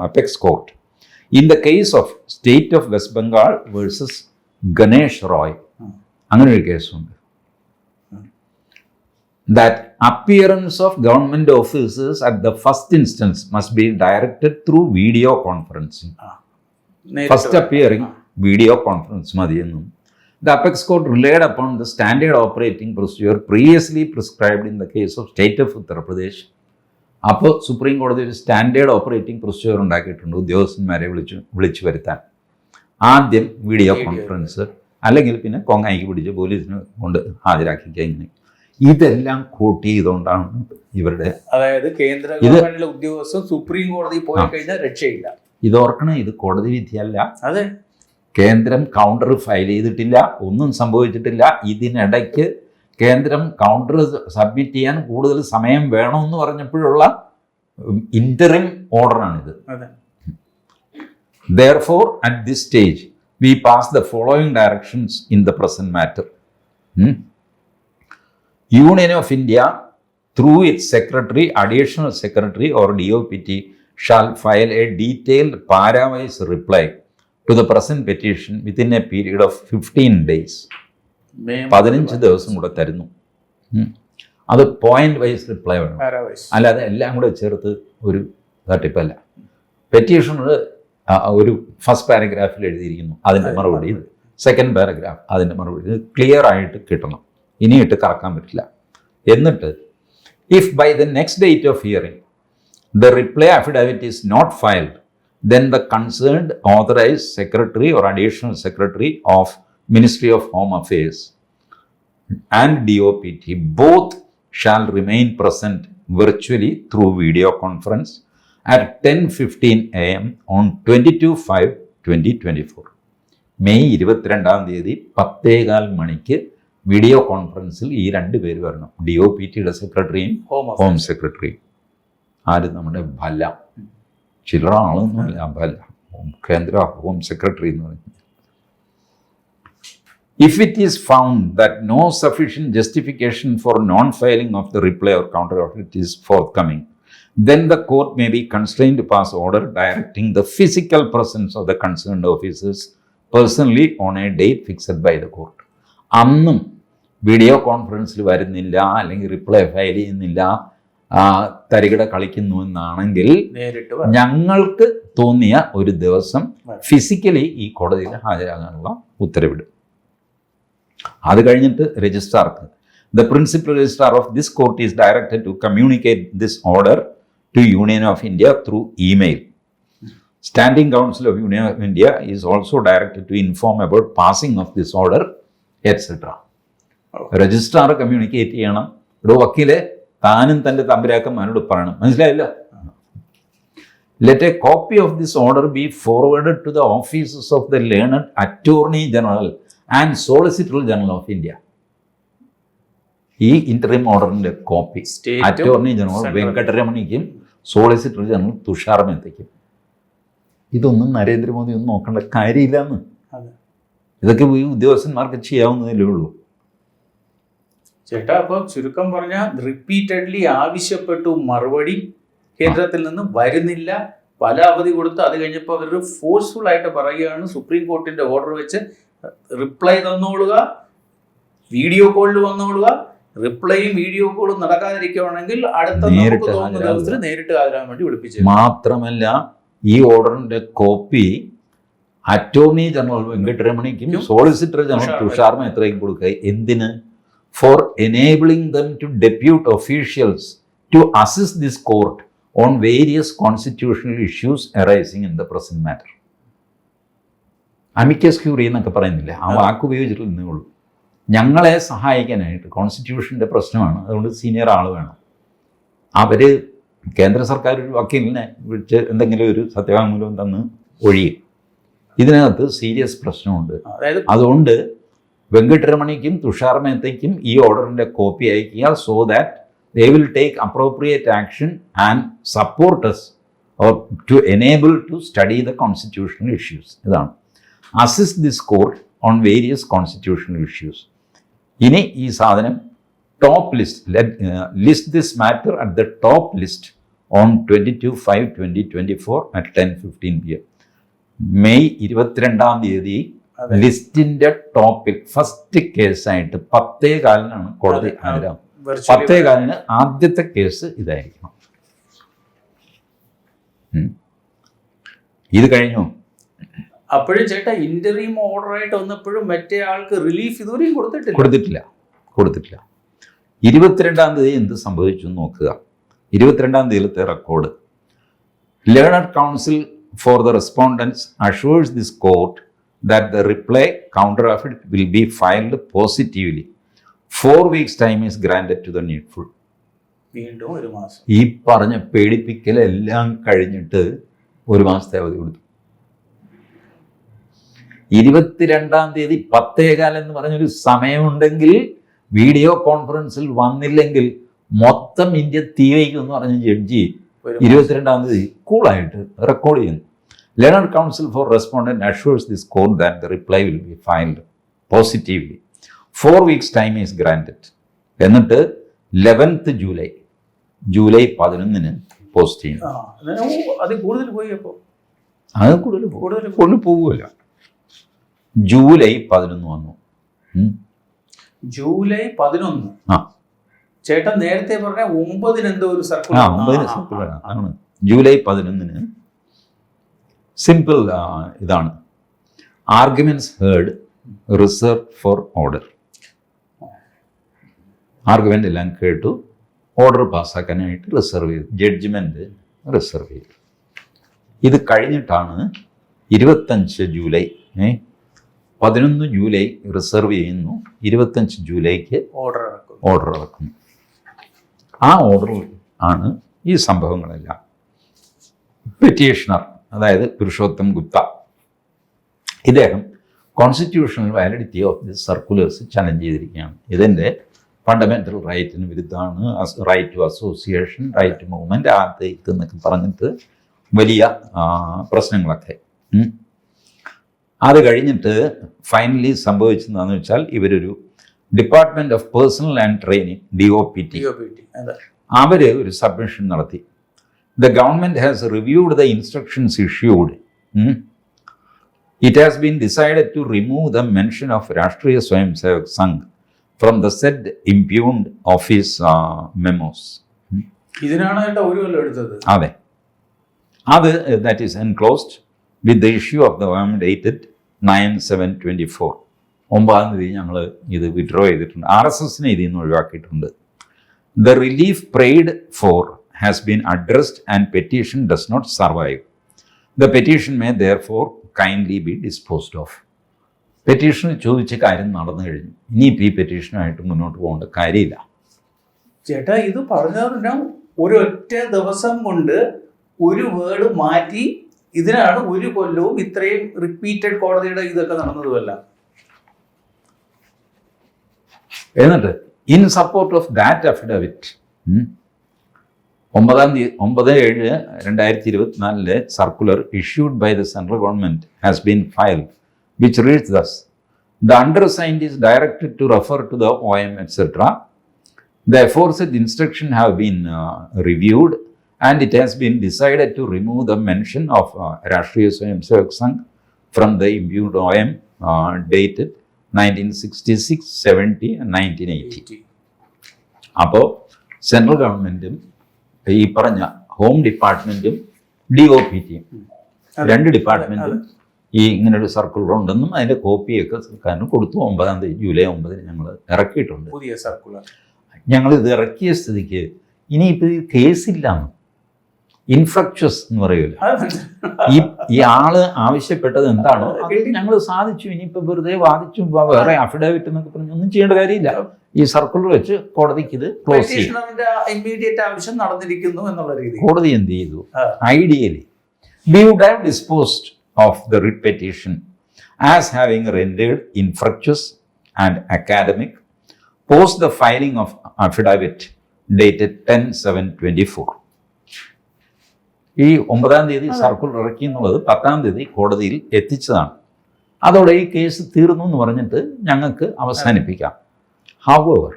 apex court in the case of state of West Bengal versus Ganesh Roy. അങ്ങനെ ഒരു കേസുണ്ട്. That appearance of government officers at the first instance must be directed through video conferencing. First appearing video conference മതിയെന്നും the apex court relied upon the standard operating procedure previously prescribed in the case of state of Uttar Pradesh. അപ്പോൾ supreme കോടതി ഒരു standard operating procedure ഉണ്ടാക്കിയിട്ടുണ്ട് ഉദ്യോഗസ്ഥന്മാരെ വിളിച്ചു വരുത്താൻ. ആദ്യം video conference, അല്ലെങ്കിൽ പിന്നെ കൊങ്ങായിക്ക് പിടിച്ച് പോലീസിനെ കൊണ്ട് ഹാജരാക്കിക്കുക. ഇങ്ങനെ ഇതെല്ലാം കൂട്ടി ചെയ്തുകൊണ്ടാണ് ഇവരുടെ, അതായത് കേന്ദ്ര ഗവൺമെന്റിലെ ഉദ്യോഗസ്ഥർ സുപ്രീം കോടതി പോയി കഴിഞ്ഞാൽ രക്ഷയില്ല. ഇതോർക്കണം, ഇത് കോടതി വിധിയല്ല. അതെ, കേന്ദ്രം കൗണ്ടർ ഫയൽ ചെയ്തിട്ടില്ല, ഒന്നും സംഭവിച്ചിട്ടില്ല. ഇതിനിടയ്ക്ക് കേന്ദ്രം കൗണ്ടർ സബ്മിറ്റ് ചെയ്യാൻ കൂടുതൽ സമയം വേണമെന്ന് പറഞ്ഞപ്പോഴുള്ള ഇൻ്ററിം ഓർഡറാണിത്. അതെ. Therefore, at this stage, we pass the following directions in the present matter. Union of India, through its secretary, additional secretary or DOPT, shall file a detailed para-wise reply to the present petition within a period of 15 days. 15 ദിവസം കൂടെ തരുന്നു. അത് point wise reply വേണം, അല്ലാതെ എല്ലാം കൂടെ ചേർത്ത് ഒരു തട്ടിപ്പല്ല. പെറ്റീഷണർ ഒരു ഫസ്റ്റ് പാരഗ്രാഫിൽ എഴുതിയിരിക്കുന്നു, അതിൻ്റെ മറുപടി സെക്കൻഡ് പാരഗ്രാഫ്, അതിൻ്റെ മറുപടി, ഇത് ക്ലിയർ ആയിട്ട് കിട്ടണം, ഇനിയിട്ട് കറക്കാൻ പറ്റില്ല. എന്നിട്ട് if by the next date of hearing the reply affidavit is not filed, then the concerned authorized secretary or additional secretary of Ministry of Home Affairs and DOPT both shall remain present virtually through video conference at 10:15 AM on 22/5/2024. May 22-ാം തീയതി 10:15 മണിക്ക് video കോൺഫറൻസിൽ ഈ 2 പേര് വരണം, DOPTയുടെ സെക്രട്ടറിയും home സെക്രട്ടറിയും. ആര്? നമ്മുടെ ഭല്ല, ചില്ലറ ആളൊന്നുമല്ല, ഭല്ല, കേന്ദ്ര ഹോം സെക്രട്ടറി എന്ന് പറയുന്നത്. If it is found that no sufficient justification for non-filing of the reply or counter affidavit is forthcoming, then the court may be constrained to pass order directing the physical presence of the concerned officers personally on a date fixed by the court. അന്നും video കോൺഫറൻസിൽ വരുന്നില്ല, അല്ലെങ്കിൽ reply file ചെയ്യുന്നില്ല, തരികിട കളിക്കുന്നു എന്നാണെങ്കിൽ ഞങ്ങൾക്ക് തോന്നിയ ഒരു ദിവസം ഫിസിക്കലി ഈ കോടതിയിൽ ഹാജരാകാനുള്ള ഉത്തരവിടും. അത് കഴിഞ്ഞിട്ട് രജിസ്ട്രാർക്ക്, the principal registrar of this court is directed to communicate this order to union of India through email. Standing council of union of India is also directed to inform about passing of this order etcetera. Registrar communicate ചെയ്യണം. ഇവിടെ വക്കീലെ താനും തൻ്റെ തമ്പുരാക്കന്മാരോട് പറയണം, മനസ്സിലായില്ല? Let a copy of this order be forwarded to the offices of the learned Attorney General and Solicitor General of India. ഈ interim ഓർഡറിന്റെ copy attorney general വെങ്കട്ടരമണിക്കും സോളിസിറ്റർ ജനറൽ തുഷാർ മേത്തയ്ക്കും. ഇതൊന്നും നരേന്ദ്രമോദി ഒന്നും നോക്കേണ്ട കാര്യമില്ലെന്ന്. ഇതൊക്കെ ഈ ഉദ്യോഗസ്ഥന്മാർക്ക് ചെയ്യാവുന്നതല്ലേ ഉള്ളൂ. ചേട്ടാ, അപ്പോൾ ചുരുക്കം പറഞ്ഞാൽ റിപ്പീറ്റഡ്ലി ആവശ്യപ്പെട്ടു, മറുപടി കേന്ദ്രത്തിൽ നിന്ന് വരുന്നില്ല, പല അവധി കൊടുത്ത്, അത് കഴിഞ്ഞപ്പോൾ അവർ ഫോഴ്സ്ഫുൾ ആയിട്ട് പറയുകയാണ് സുപ്രീം കോർട്ടിന്റെ ഓർഡർ വെച്ച് റിപ്ലൈ തന്നോളുക, വീഡിയോ കോളിൽ വന്നോളുക. റിപ്ലൈയും വീഡിയോ കോളും നടക്കാതിരിക്കുകയാണെങ്കിൽ അടുത്ത നമുക്ക് തോന്നുന്ന ദിവസത്തിൽ നേരിട്ട് ഹാജരാകാൻ വേണ്ടി വിളിപ്പിച്ചു. മാത്രമല്ല ഈ ഓർഡറിന്റെ കോപ്പി അറ്റോർണി ജനറൽ വെങ്കട്ടരമണിക്കും സോളിസിറ്റർ ജനറൽ തുഷാർ മേത്തയ്ക്കും കൊടുക്കുക. എന്തിന്? For enabling them to depute officials to assist this court on various constitutional issues arising in the present matter. Amicus curiae എന്നൊക്കെ പറയുന്നില്ലേ, ആ വാക്ക് ഉപയോഗിച്ചിട്ടുള്ളേ ഉള്ളൂ. ഞങ്ങളെ സഹായിക്കാനായിട്ട്, കോൺസ്റ്റിറ്റ്യൂഷൻ്റെ പ്രശ്നമാണ്, അതുകൊണ്ട് സീനിയർ ആൾ വേണം. അവർ കേന്ദ്ര സർക്കാർ ഒരു വക്കീലിനെ വിളിച്ച് എന്തെങ്കിലും ഒരു സത്യവാങ്മൂലം തന്ന് ഒഴിയും. ഇതിനകത്ത് സീരിയസ് പ്രശ്നമുണ്ട്. അതുകൊണ്ട് വെങ്കട്ടരമണിക്കും തുഷാർ മേത്തയ്ക്കും ഈ ഓർഡറിൻ്റെ കോപ്പി അയക്കുക. So that they will take appropriate action and support us or to enable to study the constitutional issues. ഇതാണ് assist this court on various constitutional issues. ഇനി ഈ സാധനം top list this matter at the top list on 22/5/2024 at 10:15 PM. May 22-ാം തീയതി ലിസ്റ്റിന്റെ ടോപ്പിൽ first കേസായിട്ട് 10:15 കോടതി ഹാജരാകും. 10:15 ആദ്യത്തെ case ഇതായിരിക്കണം. ഇത് കഴിഞ്ഞു. അപ്പോഴും ചേട്ടാ ഇന്റർവ്യൂ ഓർഡർ ആയിട്ട് വന്നപ്പോഴും മറ്റേ ആൾക്ക് റിലീഫ് ഇതുവരെയും കൊടുത്തിട്ടില്ല. 22-ാം തീയതി എന്ത് സംഭവിച്ചു നോക്കുക. 22-ാം തീയതിയിലത്തെ record. Learned counsel for the respondents assures this court that the reply counter affidavit will be filed positively. 4 weeks time is granted to the needful. വീണ്ടും ഒരു മാസം. ഈ പറഞ്ഞ പേടിപ്പിക്കലെല്ലാം കഴിഞ്ഞിട്ട് ഒരു മാസത്തെ അവധി കൊടുത്തു. 22-ാം തീയതി 10:15 എന്ന് പറഞ്ഞൊരു സമയമുണ്ടെങ്കിൽ വീഡിയോ കോൺഫറൻസിൽ വന്നില്ലെങ്കിൽ മൊത്തം ഇന്ത്യ തീ വയ്ക്കും എന്ന് പറഞ്ഞ ജഡ്ജി 22-ാം തീയതി കൂളായിട്ട് റെക്കോർഡ് ചെയ്യുന്നു. Learned counsel for respondent assures this court that the reply will be filed positively. 4 weeks time is granted. എന്നിട്ട് 11th ജൂലൈ 11 പോസ്റ്റ് ചെയ്യും. അത് കൂടുതൽ പോയി. അപ്പോൾ അത് കൂടുതൽ പോകുമല്ല. ജൂലൈ 11 വന്നു. ജൂലൈ 11. ചേട്ടൻ നേരത്തെ പറഞ്ഞ 9 എന്തോ ഒരു സർക്കുലർ. 9 സർക്കുലർ ആണ്. ജൂലൈ 11 സിമ്പിൾ ഇതാണ്: arguments heard, reserve four order. Argument എല്ലാം കേട്ടു, ഓർഡർ പാസ്സാക്കാനായിട്ട് റിസർവ് ചെയ്തു, ജഡ്ജ്മെന്റ് റിസർവ് ചെയ്തു. ഇത് കഴിഞ്ഞിട്ടാണ് 25 ജൂലൈ 11 ജൂലൈ റിസർവ് ചെയ്യുന്നു, 25 ജൂലൈക്ക് ഓർഡർ ഇറക്കുന്നു. ആ ഓർഡറിൽ ആണ് ഈ സംഭവങ്ങളെല്ലാം. പെറ്റീഷണർ, അതായത് പുരുഷോത്തം ഗുപ്ത, ഇദ്ദേഹം constitutional validity of the circulars challenge ചെയ്തിരിക്കുകയാണ്. ഇതിൻ്റെ ഫണ്ടമെൻ്റൽ റൈറ്റിന് വിരുദ്ധമാണ്, right to association, right to movement, ആദ്യത്തെ എന്നൊക്കെ പറഞ്ഞിട്ട് വലിയ പ്രശ്നങ്ങളൊക്കെ. അത് കഴിഞ്ഞിട്ട് ഫൈനലി സംഭവിച്ചതെന്ന് വെച്ചാൽ ഇവരൊരു department of personnel and training DOPT അവർ ഒരു സബ്മിഷൻ നടത്തി. The government has reviewed the instructions issued. It has been decided to remove the mention of Rashtriya Swayam Sevak Sangh from the said impugned office memos. ഇതിനാണ് ഒരു കൊല്ലം എടുത്തത്. അതെ, അത് that is enclosed with the issue of the government dated 9/7/24. 9-ാം തീയതി ഞങ്ങൾ ഇത് വിഡ്രോ ചെയ്തിട്ടുണ്ട്. RSSനെ ഇതിൽ നിന്ന് ഒഴിവാക്കിയിട്ടുണ്ട്. The relief prayed four has been addressed and petition does not survive. The petition may therefore kindly be disposed of. പെറ്റീഷനിൽ ചോദിച്ച കാര്യം നടന്നു കഴിഞ്ഞു. ഇനിയിപ്പോൾ ഈ പെറ്റീഷനായിട്ട് മുന്നോട്ട് പോകേണ്ട കാര്യമില്ല. ചേട്ടാ, ഇത് പറഞ്ഞാൽ ഒരൊറ്റ ദിവസം കൊണ്ട് ഒരു വേർഡ് മാറ്റി, ഇതിനാണ് ഒരു കൊല്ലവും ഇത്രയും റിപ്പീറ്റഡ് കോടതിയുടെ ഇതൊക്കെ നടന്നതുമല്ല. എന്നിട്ട് in support of that affidavit 9/7/2024 circular issued by the central government has been filed which reads thus: the undersigned is directed to refer to the OM etc. The aforesaid instruction have been reviewed and it has been decided to remove the mention of Rashtriya Swayam Sevak Sangh from the imbued OM dated 1966, 70 and 1980. അപ്പോൾ central ഗവൺമെൻറ്റും ഈ പറഞ്ഞ home ഡിപ്പാർട്ട്മെൻറ്റും DOPTയും രണ്ട് ഡിപ്പാർട്ട്മെൻറ്റും ഈ ഇങ്ങനൊരു circular ഉണ്ടെന്നും അതിൻ്റെ കോപ്പിയൊക്കെ സർക്കാരിന് കൊടുത്തു. 9-ാം തീയതി ജൂലൈ 9 ഞങ്ങൾ ഇറക്കിയിട്ടുണ്ട് പുതിയ സർക്കുലർ. ഞങ്ങളിത് ഇറക്കിയ സ്ഥിതിക്ക് ഇനിയിപ്പോൾ ഈ കേസില്ലാന്ന് ഇൻഫ്രക്ച്വസ് എന്ന് പറയുമല്ലോ. ഈ ആള് ആവശ്യപ്പെട്ടത് എന്താണോ അത് ഞങ്ങൾ സാധിച്ചു. ഇനിയിപ്പോൾ വെറുതെ വാദിച്ചു വേറെ അഫിഡാവിറ്റ് എന്നൊക്കെ പറഞ്ഞു ഒന്നും ചെയ്യേണ്ട കാര്യമില്ല. ഈ സർക്കുലർ വെച്ച് കോടതിക്ക് ഇത് ക്ലോസ് ചെയ്യും. ഇമ്മീഡിയറ്റ് ആവശ്യം നടന്നിരിക്കുന്നു എന്നുള്ള രീതിയിൽ കോടതി എന്ത് ചെയ്തു? Ideally we would have disposed of the writ petition as having rendered infructuous and academic post the filing of affidavit dated 10/7/24. ഈ 9-ാം തീയതി സർക്കുലർ ഇറക്കി എന്നുള്ളത് 10-ാം തീയതി കോടതിയിൽ എത്തിച്ചതാണ്. അതോടെ ഈ കേസ് തീർന്നു എന്ന് പറഞ്ഞിട്ട് ഞങ്ങൾക്ക് അവസാനിപ്പിക്കാം. However,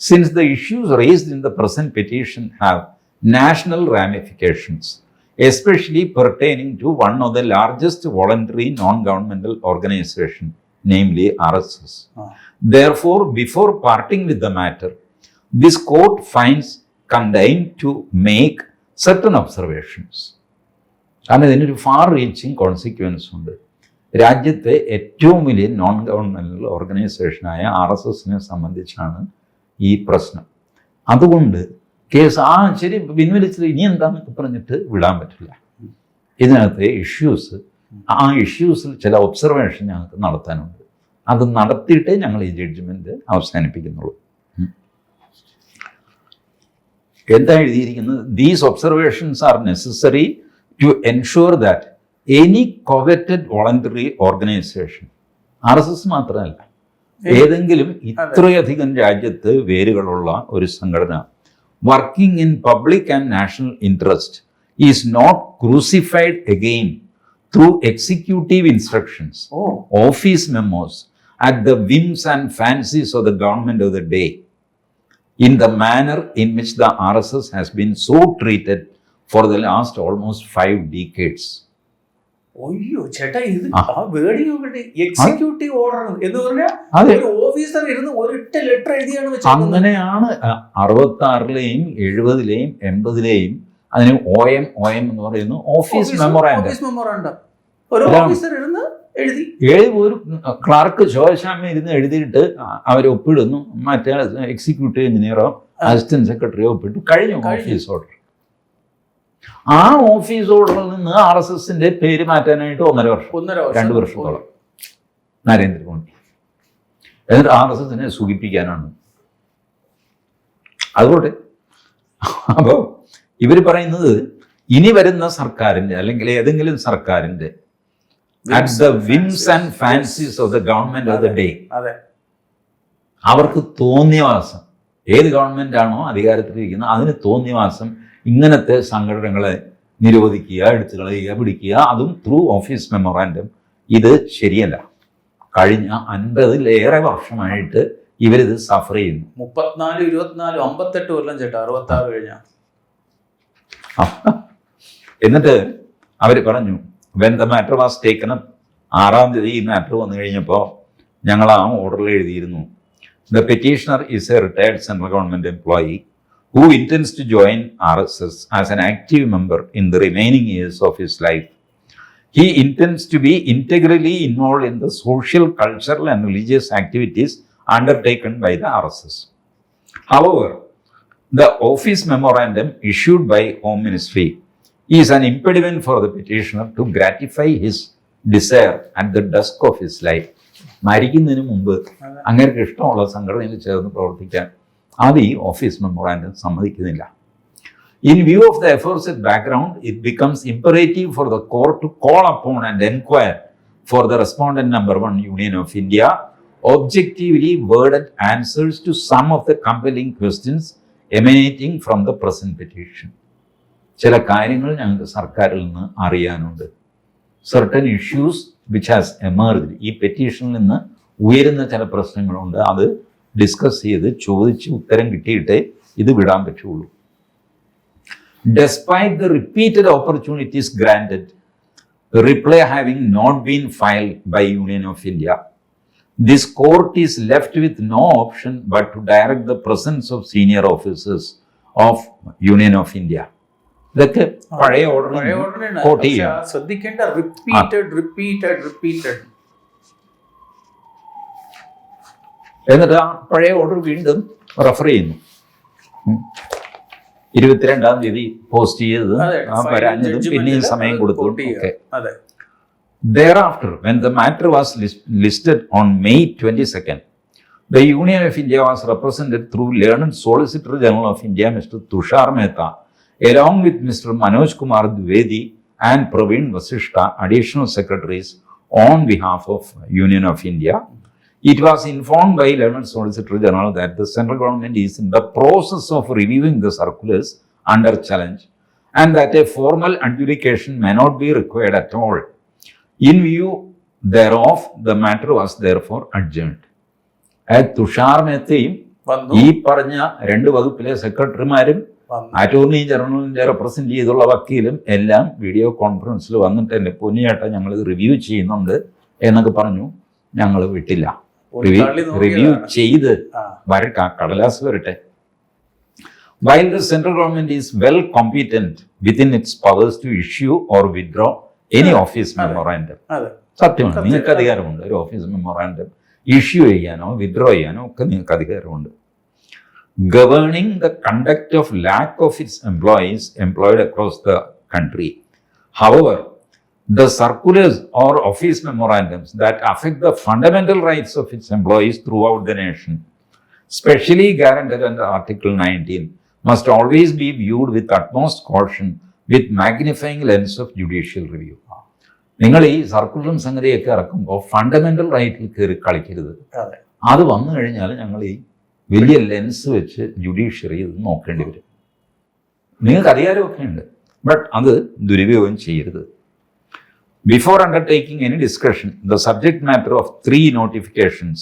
since the issues raised in the present petition have national ramifications, especially pertaining to one of the largest voluntary non-governmental organization, namely RSS. Therefore, before parting with the matter, this court finds constrained to make certain observations. കാരണം ഇതിനൊരു far reaching consequence ഉണ്ട്. രാജ്യത്തെ ഏറ്റവും വലിയ non governmental ഓർഗനൈസേഷനായ RSSനെ സംബന്ധിച്ചാണ് ഈ പ്രശ്നം. അതുകൊണ്ട് കേസ് ശരി പിൻവലിച്ചത് ഇനി എന്താണെന്നൊക്കെ പറഞ്ഞിട്ട് വിടാൻ പറ്റില്ല. ഇതിനകത്തെ ഇഷ്യൂസ്, ആ ഇഷ്യൂസിൽ ചില ഒബ്സർവേഷൻ ഞങ്ങൾക്ക് നടത്താനുണ്ട്. അത് നടത്തിയിട്ടേ ഞങ്ങൾ ഈ ജഡ്ജ്മെൻറ്റ് അവസാനിപ്പിക്കുന്നുള്ളൂ. എന്താ എഴുതിയിരിക്കുന്നത്? These observations are necessary to ensure that any coveted voluntary organisation, RSS മാത്രമല്ല, ഏതെങ്കിലും ഇത്രയധികം രാജ്യത്ത് വേരുകളുള്ള ഒരു സംഘടന working in public and national interest is not crucified again through executive instructions, office memos, at the whims and fancies of the government of the day, in the manner in which the RSS has been so treated for the last almost 5 decades. അയ്യോ ചേട്ടാ, ഇത് ആ wording executive order എന്ന് പറഞ്ഞാൽ ഒരു officer ഇരുന്ന് ഒരൊറ്റ letter എഴുതിയാണ് വെച്ചത്. അങ്ങനെയാണ് 66-ലെയും 70-ലെയും 80-ലെയും അതിന് OM എന്ന് പറയുന്നു, ഓഫീസ് മെമ്മോറാണ്ടം. ഒരു ഓഫീസർ ഇരുന്ന് എഴുതി ഒരു ക്ലാർക്ക് ശോശാമ്മ ഇരുന്ന് എഴുതിയിട്ട് അവർ ഒപ്പിടുന്നു, മറ്റേ എക്സിക്യൂട്ടീവ് എഞ്ചിനീയറോ അസിസ്റ്റന്റ് സെക്രട്ടറിയോ ഒപ്പിട്ടു, കഴിഞ്ഞു ഓഫീസ് ഓർഡർ. ആ ഓഫീസ് ഓർഡറിൽ നിന്ന് RSSന്റെ പേര് മാറ്റാനായിട്ട് 2 വർഷത്തോളം നരേന്ദ്രമോദി. എന്നിട്ട് RSSനെ സുഖിപ്പിക്കാനാണ്. അതുകൊണ്ട് അപ്പോൾ ഇവർ പറയുന്നത് ഇനി വരുന്ന സർക്കാരിൻ്റെ അല്ലെങ്കിൽ ഏതെങ്കിലും സർക്കാരിൻ്റെ at the whims and fancies of the government of the day, അവർക്ക് തോന്നിയവാസം, ഏത് ഗവൺമെന്റ് ആണോ അധികാരത്തിലിരിക്കുന്നത് അതിന് തോന്നിയവാസം ഇങ്ങനത്തെ സംഘടനകളെ നിരോധിക്കുക, എടുത്തു കളയുക, പിടിക്കുക, അതും ത്രൂ ഓഫീസ് മെമ്മോറാൻഡം. ഇത് ശരിയല്ല. കഴിഞ്ഞ 50-ലേറെ വർഷമായിട്ട് ഇവരിത് സഫർ ചെയ്യുന്നു. 34, 24, 58 കൊല്ലം ചേട്ടാ, 66 കഴിഞ്ഞ. എന്നിട്ട് അവർ പറഞ്ഞു, when the matter was taken up, 6-ാം തീയതി ഈ മാറ്റർ വന്നു കഴിഞ്ഞപ്പോൾ ഞങ്ങൾ ആ ഓർഡറിൽ എഴുതിയിരുന്നു, the petitioner is A retired central government employee who intends to join RSS as an active member in the remaining years of his life. He intends to be integrally involved in the social, cultural and religious activities undertaken by the RSS. However, the office memorandum issued by Home Ministry is an impediment for the petitioner to gratify his desire at the dusk of his life. മരിക്കുന്നതിന് മുമ്പ് അങ്ങനെ ഇഷ്ടമുള്ള സംഘടനയിൽ ചേർന്ന് പ്രവർത്തിക്കാൻ അത് ഈ office memorandum സമ്മതിക്കുന്നില്ല. In view of the aforesaid background, it becomes imperative for the court to call upon and enquire for the respondent number 1, Union of India, objectively worded answers to some of the compelling questions emanating from the present petition. ചില കാര്യങ്ങൾ ഞങ്ങൾക്ക് സർക്കാരിൽ നിന്ന് അറിയാനുണ്ട്. Certain issues which has emerged, ഈ പെറ്റീഷനിൽ നിന്ന് ഉയരുന്ന ചില പ്രശ്നങ്ങളുണ്ട്. അത് ഡിസ്കസ് ചെയ്ത് ചോദിച്ച് ഉത്തരം കിട്ടിയിട്ടേ ഇത് വിടാൻ പറ്റുള്ളൂ. Despite the repeated opportunities granted, the reply having not been filed by Union of India, this court is left with no option but to direct the presence of senior officers of Union of India. ഇതൊക്കെ പഴയ order coat ചെയ്യാം. ശ്രദ്ധിക്കേണ്ട, repeated. എന്നിട്ട് ആ പഴയ order വീണ്ടും refer ചെയ്യുന്നു. 22-ാം തീയതി പോസ്റ്റ് ചെയ്തത് വരാഞ്ഞതും പിന്നെയും സമയം കൊടുത്തു. Thereafter, when the matter was listed on May 22nd, the Union of India was represented through learned Solicitor General of India, Mr. Tushar Mehta, along with Mr. Manoj Kumar Dwivedi and Praveen Vasishta, additional secretaries, on behalf of Union of India. It was informed by learned Solicitor General that the central government is in the process of reviewing the circulars under challenge and that a formal adjudication may not be required at all. In view thereof, the matter was therefore adjourned. Tushar മേത്തയും ഈ പറഞ്ഞ 2 വകുപ്പിലെ സെക്രട്ടറിമാരും attorney ജനറലിന്റെ represent ചെയ്തുള്ള വക്കീലും എല്ലാം video കോൺഫറൻസിൽ വന്നിട്ട് എൻ്റെ പൊന്നിയേട്ട ഞങ്ങളിത് റിവ്യൂ ചെയ്യുന്നുണ്ട് എന്നൊക്കെ പറഞ്ഞു. ഞങ്ങൾ വിട്ടില്ല. റിവ്യൂ ചെയ്ത് വരട്ടെ, കടലാസ് വരട്ടെ. While the central government is well competent within its powers to issue or withdraw any office memorandum, സത്യമാണ്, നിങ്ങൾക്ക് അധികാരമുണ്ട്. ഒരു ഓഫീസ് മെമ്മോറാൻഡം ഇഷ്യൂ ചെയ്യാനോ വിത്ഡ്രോ ചെയ്യാനോ ഒക്കെ നിങ്ങൾക്ക് അധികാരമുണ്ട്. Governing the conduct of lack of its employees employed across the country. However, the circulars or office memorandums that affect the fundamental rights of its employees throughout the nation, specially guaranteed under Article 19, must always be viewed with utmost caution with magnifying lens of judicial review. നിങ്ങൾ ഈ സർക്കുലറും സംഗതിയൊക്കെ ഇറക്കുമ്പോൾ fundamental റൈറ്റിൽ കയറി കളിക്കരുത്. അത് വന്നു കഴിഞ്ഞാൽ ഞങ്ങൾ ഈ വലിയ ലെൻസ് വെച്ച് ജുഡീഷ്യറി ഇത് നോക്കേണ്ടി വരും. നിങ്ങൾക്ക് അധികാരമൊക്കെ ഉണ്ട്, ബട്ട് അത് ദുരുപയോഗം ചെയ്യരുത്. Before undertaking any discussion the subject matter of 3 notifications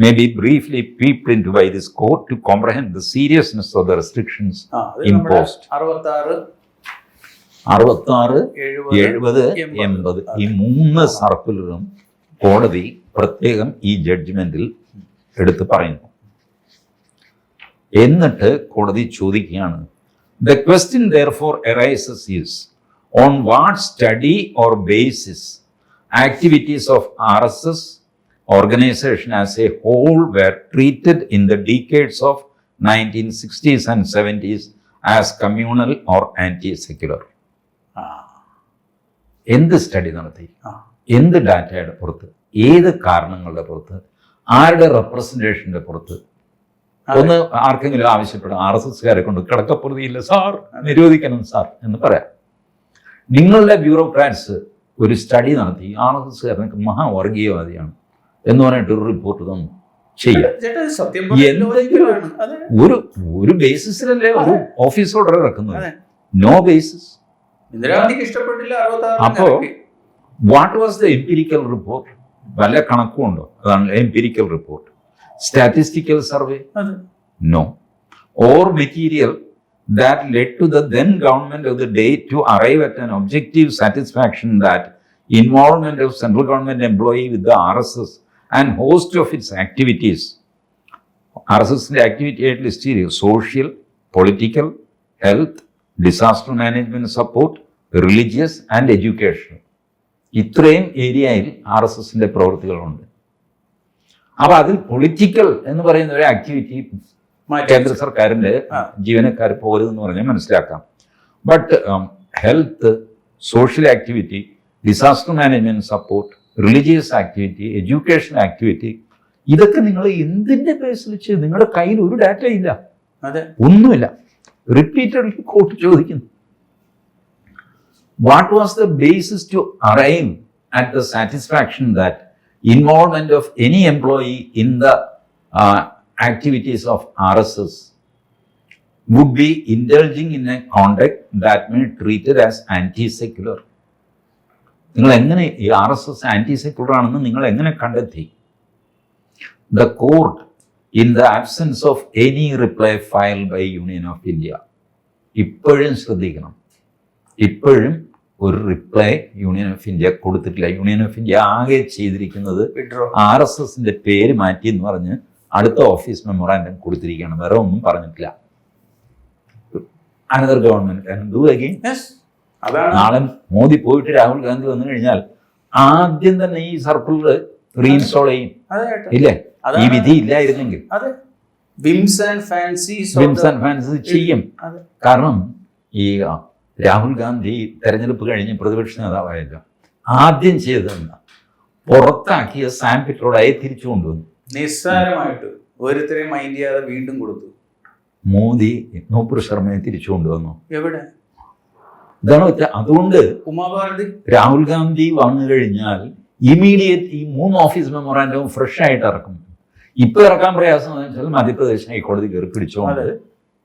may be briefly peeped into by this court to comprehend the seriousness of the restrictions imposed. 66, 70, 80 ഈ 3 സർക്കുലറും കോടതി പ്രത്യേകം ഈ ജഡ്ജ്മെന്റിൽ എടുത്ത് പറയുന്നു. എന്നിട്ട് കോടതി ചോദിക്കുകയാണ്, the question therefore arises is on what study or basis activities of RSS organization as a whole were treated in the decades of 1960s and 70s as communal or anti-secular. എന്ത് സ്റ്റഡി നടത്തി, എന്ത് ഡാറ്റയുടെ പുറത്ത്, ഏത് കാരണങ്ങളുടെ പുറത്ത്, ആരുടെ റെപ്രസെൻറ്റേഷൻ്റെ പുറത്ത്? ഒന്ന് ആർക്കെങ്കിലും ആവശ്യപ്പെടും, RSSകാരെ കൊണ്ട് കിടക്കപ്പുറതിയില്ല സാർ, നിരോധിക്കണം സാർ എന്ന് പറയാം. നിങ്ങളുടെ ബ്യൂറോക്രാറ്റ്സ് ഒരു സ്റ്റഡി നടത്തി RSSകാരനൊക്കെ മഹാവർഗീയവാദിയാണ് എന്ന് പറഞ്ഞിട്ട് ഒരു റിപ്പോർട്ട് തന്നു ചെയ്യാം. ഒരു ബേസിസിലല്ലേ ഒരു ഓഫീസ് ഓർഡർ ഇറക്കുന്നത്? No basis. അപ്പോ what was the empirical report? വല്ല കണക്കുണ്ടോ? അതാണ് empirical report. Statistical survey? No. Or material that led to the then government of the day to arrive at an objective satisfaction that involvement of central government employee with the RSS and host of its activities. RSSന്റെ activity ആയിട്ട് list ചെയ്തു: social, political, health, disaster management support, religious and education. ഇത്രയും ഏരിയയിൽ RSSന്റെ പ്രവൃത്തികളുണ്ട്. അപ്പൊ അതിൽ political എന്ന് പറയുന്ന ഒരു ആക്ടിവിറ്റി കേന്ദ്ര സർക്കാരിന്റെ ജീവനക്കാർ പോരുതെന്ന് പറഞ്ഞാൽ മനസ്സിലാക്കാം. But health, social activity, disaster management support, religious activity, education activity, ഇതൊക്കെ നിങ്ങൾ എന്തിന്റെ ബേസിൽ ചെയ്ത്? നിങ്ങളുടെ കയ്യിൽ ഒരു ഡാറ്റ ഇല്ല, ഒന്നുമില്ല. റിപ്പീറ്റഡ്ലി കോർട്ട് ചോദിക്കുന്നു, what was the basis to arrive at the satisfaction that involvement of any employee in the activities of RSS would be indulging in a conduct that may be treated as anti-secular? നിങ്ങൾ എങ്ങനെ ഈ RSS anti-secular ആണെന്ന് നിങ്ങൾ എങ്ങനെ കണ്ടെത്തി? The court, in the absence of any reply filed by Union of India, ഇപ്പോഴും ശ്രദ്ധിക്കണം, ഇപ്പോഴും ഒരു റിപ്ലൈ യൂണിയൻ ഓഫ് ഇന്ത്യ കൊടുത്തിട്ടില്ല. യൂണിയൻ ഓഫ് ഇന്ത്യ ആകെ ചെയ്തിരിക്കുന്നത് RSSന്റെ പേര് മാറ്റി എന്ന് പറഞ്ഞ് അടുത്ത ഓഫീസ് മെമ്മോറാൻഡം കൊടുത്തിരിക്കുകയാണ്, വേറെ ഒന്നും പറഞ്ഞിട്ടില്ല. Another government can do again. നാളെ മോദി പോയിട്ട് രാഹുൽ ഗാന്ധി വന്നു കഴിഞ്ഞാൽ ആദ്യം തന്നെ ഈ സർക്കിൾ റീഇൻസ്റ്റോൾ ചെയ്യും, ഇല്ലേ? ഈ വിധി ഇല്ലായിരുന്നെങ്കിൽ വിംസ് ആൻഡ് ഫാൻസി ചെയ്യും. കാരണം ഈ രാഹുൽ ഗാന്ധി തെരഞ്ഞെടുപ്പ് കഴിഞ്ഞ് പ്രതിപക്ഷ നേതാവായല്ലോ, ആദ്യം ചെയ്തതെന്ന് പുറത്താക്കിയ സാം പിട്രോഡയെ തിരിച്ചു കൊണ്ടുവന്നു. നിസ്സാരമായിട്ട് ഒരുത്തരെയും മൈൻഡ് ചെയ്യാതെ വീണ്ടും കൊടുത്തു. മോദി നൂപുർ ശർമ്മയെ തിരിച്ചു കൊണ്ടുവന്നു. എവിടെ? ഇതാണ് അതുകൊണ്ട് ഉമാഭാരതി രാഹുൽ ഗാന്ധി വന്നു കഴിഞ്ഞാൽ ഇമീഡിയറ്റ് ഈ 3 ഓഫീസ് മെമ്മോറാൻഡവും ഫ്രഷ് ആയിട്ട് ഇറക്കും. ഇപ്പൊ ഇറക്കാൻ പ്രയാസം എന്ന് വെച്ചാൽ മധ്യപ്രദേശ് ഹൈക്കോടതി കയറി പിടിച്ചോണ്ട്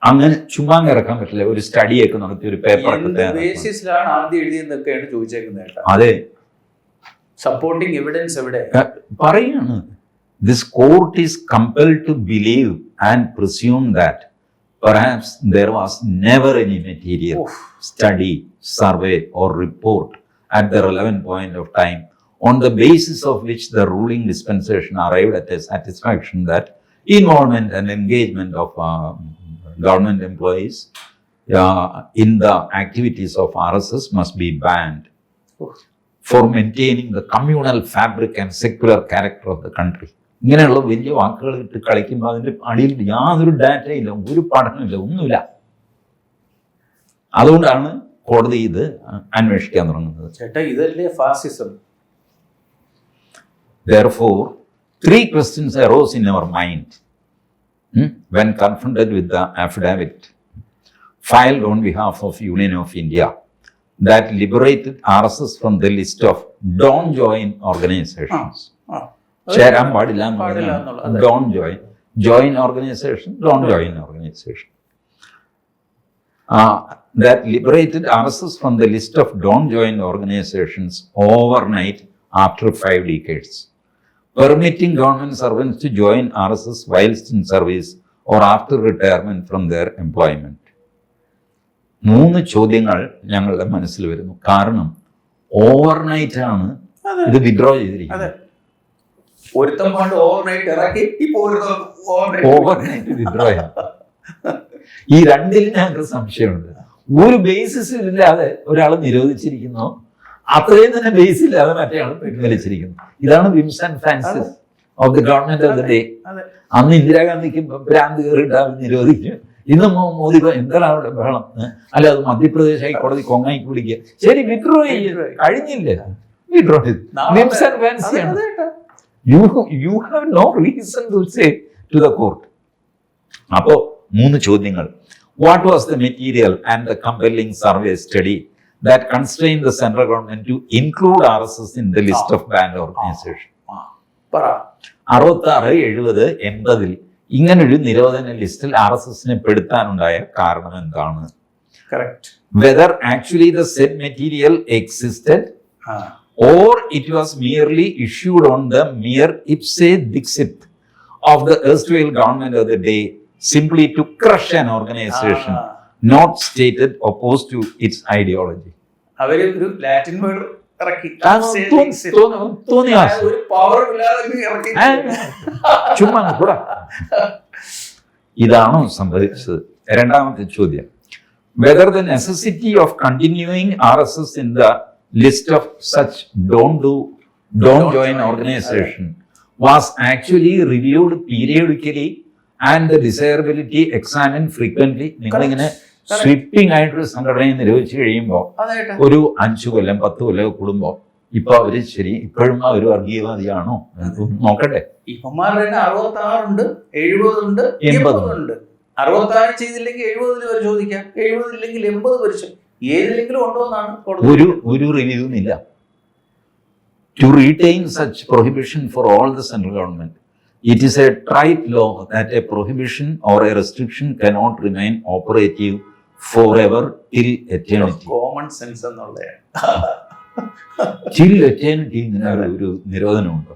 അങ്ങനെ ചുമ്മാ ഇറക്കാൻ പറ്റില്ല. ഒരു സ്റ്റഡിയൊക്കെ നടത്തി ഒരു പേപ്പർ ബേസിസിലാണ് ആദ്യം എഴുതിയെന്നൊക്കെയാണ് ചോദിച്ചേക്കുന്നത്. അതെ, സപ്പോർട്ടിംഗ് എവിഡൻസ് എവിടെ പറയാണ്. This court is compelled to believe and presume that perhaps there was never any material study, survey or report at the relevant point of time on the basis of which the ruling dispensation arrived at a satisfaction that involvement and engagement of government employees in the activities of RSS must be banned for maintaining the communal fabric and secular character of the country. ഇങ്ങനെയുള്ള വലിയ വാക്കുകൾ ഇട്ട് കളിക്കുമ്പോൾ അതിൻ്റെ അടിയിൽ യാതൊരു ഡാറ്റയില്ല, ഒരു പഠനമില്ല, ഒന്നുമില്ല. അതുകൊണ്ടാണ് കോടതി ഇത് അന്വേഷിക്കാൻ തുടങ്ങുന്നത്. ചേട്ടാ, ഇതല്ലേ ഫാസിസം? Therefore, 3 questions arose in our mind when confronted with the affidavit filed on behalf of Union of India that liberated RSS from the list of don't join organizations. ചേരാൻ പാടില്ല എന്നുള്ളത് don't join organisation, don't join organisation. that liberated RSS from the list of don't join organizations overnight after 5 decades, permitting government servants to join RSS whilst in service or after retirement from their employment. 3 ചോദ്യങ്ങൾ ഞങ്ങളുടെ മനസ്സിൽ വരുന്നു. കാരണം overnight ആണ് ഇത് withdraw ചെയ്തിരിക്കുന്നത്. ഒരുത്തം പണ്ട് ഓവർനൈറ്റ് ഇറക്കി, ഇപ്പൊ ഓവർനൈറ്റ് വിഡ്രോ ചെയ്യാം. ഈ രണ്ടിൽ ഞങ്ങൾക്ക് സംശയമുണ്ട്. ഒരു ബേസിസ് ഇല്ലാതെ ഒരാൾ നിരോധിച്ചിരിക്കുന്നു, അത്രയും തന്നെ ബേസ് ഇല്ലാതെ മറ്റേ ആൾ പിൻവലിച്ചിരിക്കുന്നു. ഇതാണ് whims and fancies of the government of the day. അന്ന് ഇന്ദിരാഗാന്ധിക്ക് ഭ്രാന്ത് കയറിയിട്ട് നിരോധിക്കും. ഇന്ന് മോദി എന്താണ് അവിടെ ബഹളം? അല്ല, അത് മധ്യപ്രദേശ് ഹൈക്കോടതി കൊങ്ങായിക്ക് വിളിക്കുക. ശരി, വിഡ്രോ കഴിഞ്ഞില്ലേ? വിഡ്രോ ചെയ്ത് വിംസ് and ഫാൻസിയാണ്. You have no reason to say to the court. അപ്പോ 3 ചോദ്യങ്ങൾ. What was the material and the compelling survey study that constrained the central government to include RSS in the list of banned organizations? 66, 70, 80 ഇങ്ങനൊരു നിരോധന ലിസ്റ്റിൽ RSSനെ പെടുത്താനുണ്ടായ കാരണം എന്താണ്? Whether actually the said material existed or it was merely issued on the mere ipse dixit of the erstwhile government of the day, simply to crush an organization not stated opposed to its ideology. അവര് ഒരു Latin word ഇറക്കി, ചുമ്മാ കൂടാ. ഇതാണോ സംഭവിച്ചത്? 2ാമത്തെ ചോദ്യം. Whether the necessity of continuing RSS in the list of such don't join organization was actually reviewed periodically and the desirability examined frequently. നിങ്ങളിങ്ങനെ സ്വിപ്പിംഗ് ആയിട്ടൊരു സംഘടനയെ നിരോധിച്ചു കഴിയുമ്പോൾ ഒരു 5 കൊല്ലം 10 കൊല്ലം കൂടുമ്പോൾ ഇപ്പൊ അവര് ശരി ഇപ്പോഴും ആ ഒരു വർഗീയവാദിയാണോ നോക്കട്ടെ. ഇപ്പന്മാരുടെ 66 ഉണ്ട്, 70 ഉണ്ട്, 80 ഉണ്ട്. 66 ചെയ്തില്ലെങ്കിൽ 70 വരെ ചോദിക്കാം, 70 ഇല്ലെങ്കിൽ 80 വരെ ഏതിലെങ്കിലും ഉണ്ടോ എന്നാണ് ഒരു റിവ്യൂവും ഇല്ല. To retain such prohibition for all the central government, it is a trite law that a prohibition or a restriction cannot remain operative forever till eternity. Common sense എന്നുള്ളതാണ്. Till eternity ഇങ്ങനെ ഒരു നിരോധനമുണ്ട്.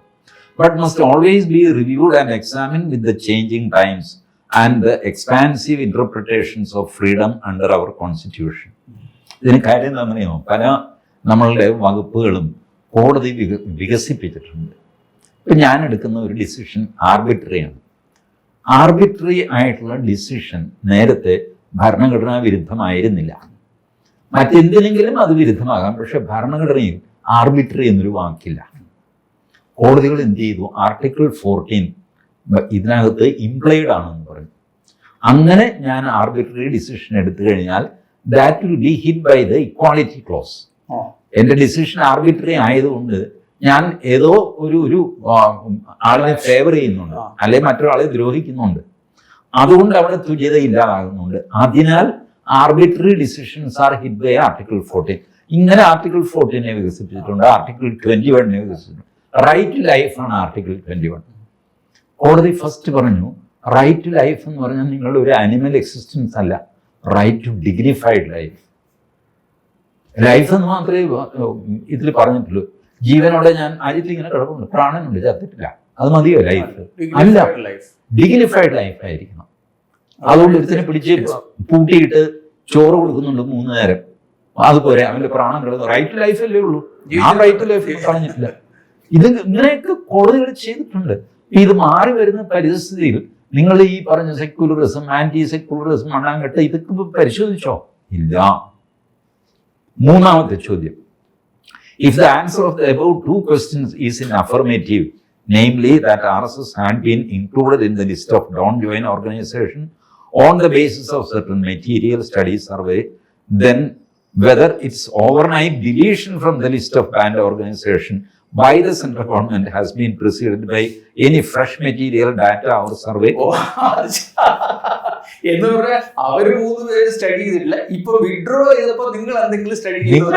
But must always be reviewed and examined with the changing times and the expansive interpretations of freedom under our constitution. ഇതിന് കാര്യം എന്താണെന്നറിയാമോ? പല നമ്മളുടെ വകുപ്പുകളും കോടതി വികസിപ്പിച്ചിട്ടുണ്ട്. ഇപ്പം ഞാൻ എടുക്കുന്ന ഒരു ഡിസിഷൻ ആർബിട്രറിയാണ്. ആർബിട്രറി ആയിട്ടുള്ള ഡിസിഷൻ നേരത്തെ ഭരണഘടനാ വിരുദ്ധമായിരുന്നില്ല. മറ്റെന്തിനെങ്കിലും അത് വിരുദ്ധമാകാം, പക്ഷെ ഭരണഘടനയിൽ ആർബിട്രറി എന്നൊരു വാക്കില്ല. കോടതികൾ എന്ത് ചെയ്തു? ആർട്ടിക്കിൾ 14 ഇതിനകത്ത് ഇംപ്ലൈഡ് ആണെന്ന് പറഞ്ഞു. അങ്ങനെ ഞാൻ ആർബിട്രറി ഡിസിഷൻ എടുത്തു കഴിഞ്ഞാൽ that will be hit by the equality clause. എൻ്റെ ഡിസിഷൻ ആർബിട്രറി ആയതുകൊണ്ട് ഞാൻ ഏതോ ഒരു ആളിനെ ഫേവർ ചെയ്യുന്നുണ്ട്, അല്ലെങ്കിൽ മറ്റൊരാളെ ദ്രോഹിക്കുന്നുണ്ട്. അതുകൊണ്ട് അവിടെ തുല്യത ഇല്ലാതാകുന്നുണ്ട്. അതിനാൽ arbitrary decisions are hit by article 14. ഇങ്ങനെ ആർട്ടിക്കിൾ 14 വികസിപ്പിച്ചിട്ടുണ്ട്, ആർട്ടിക്കിൾ 21 വികസിപ്പിച്ചിട്ടുണ്ട്. റൈറ്റ് ടു ലൈഫ് ആണ് ആർട്ടിക്കിൾ 21. കോടതി ഫസ്റ്റ് പറഞ്ഞു റൈറ്റ് ടു ലൈഫ് എന്ന് പറഞ്ഞാൽ നിങ്ങളുടെ ഒരു അനിമൽ എക്സിസ്റ്റൻസ് അല്ല, right to dignified life. Life എന്ന് മാത്രമേ ഇതിൽ പറഞ്ഞിട്ടുള്ളൂ. ജീവനോടെ ഞാൻ ഇങ്ങനെ കിടക്കുന്നുണ്ട്, പ്രാണനുണ്ട്, ചത്തിട്ടില്ല, അത് മതിയോ ലൈഫ്? അല്ല, ഡിഗ്നിഫൈഡ് ലൈഫ് ആയിരിക്കണം. അതുകൊണ്ട് ഒരുത്തിനെ പിടിച്ച് പൂട്ടിയിട്ട് ചോറ് കൊടുക്കുന്നുണ്ട് 3 നേരം, അതുപോലെ അവന്റെ പ്രാണം കിടന്നു. റൈറ്റ് ലൈഫ് അല്ലേ ഉള്ളൂ, ആ റൈറ്റ് ലൈഫ് പറഞ്ഞിട്ടില്ല. ഇത് ഇങ്ങനെയൊക്കെ കോടതികൾ ചെയ്തിട്ടുണ്ട്. ഇത് മാറി വരുന്ന പരിസ്ഥിതിയിൽ നിങ്ങൾ ഈ പറഞ്ഞ സെക്യുലറിസം, ആന്റി സെക്യുലറിസം, മണ്ണാങ്കട്ട ഇതൊക്കെ പരിശോധിച്ചോ? ഇല്ല. 3ാമത്തെ ചോദ്യം. If the answer of the above 2 questions is in affirmative, namely that RSS had been included in the list of don't join organization on the basis of certain material study survey, then whether its overnight deletion from the list of banned organization by the central government has been preceded by any fresh material data or survey. എന്ന് പറഞ്ഞാൽ അവര് 3 പേര് study ചെയ്തിട്ടില്ല. ഇപ്പൊ withdraw ചെയ്തപ്പോ നിങ്ങൾ എന്തെങ്കിലും study ചെയ്തോ?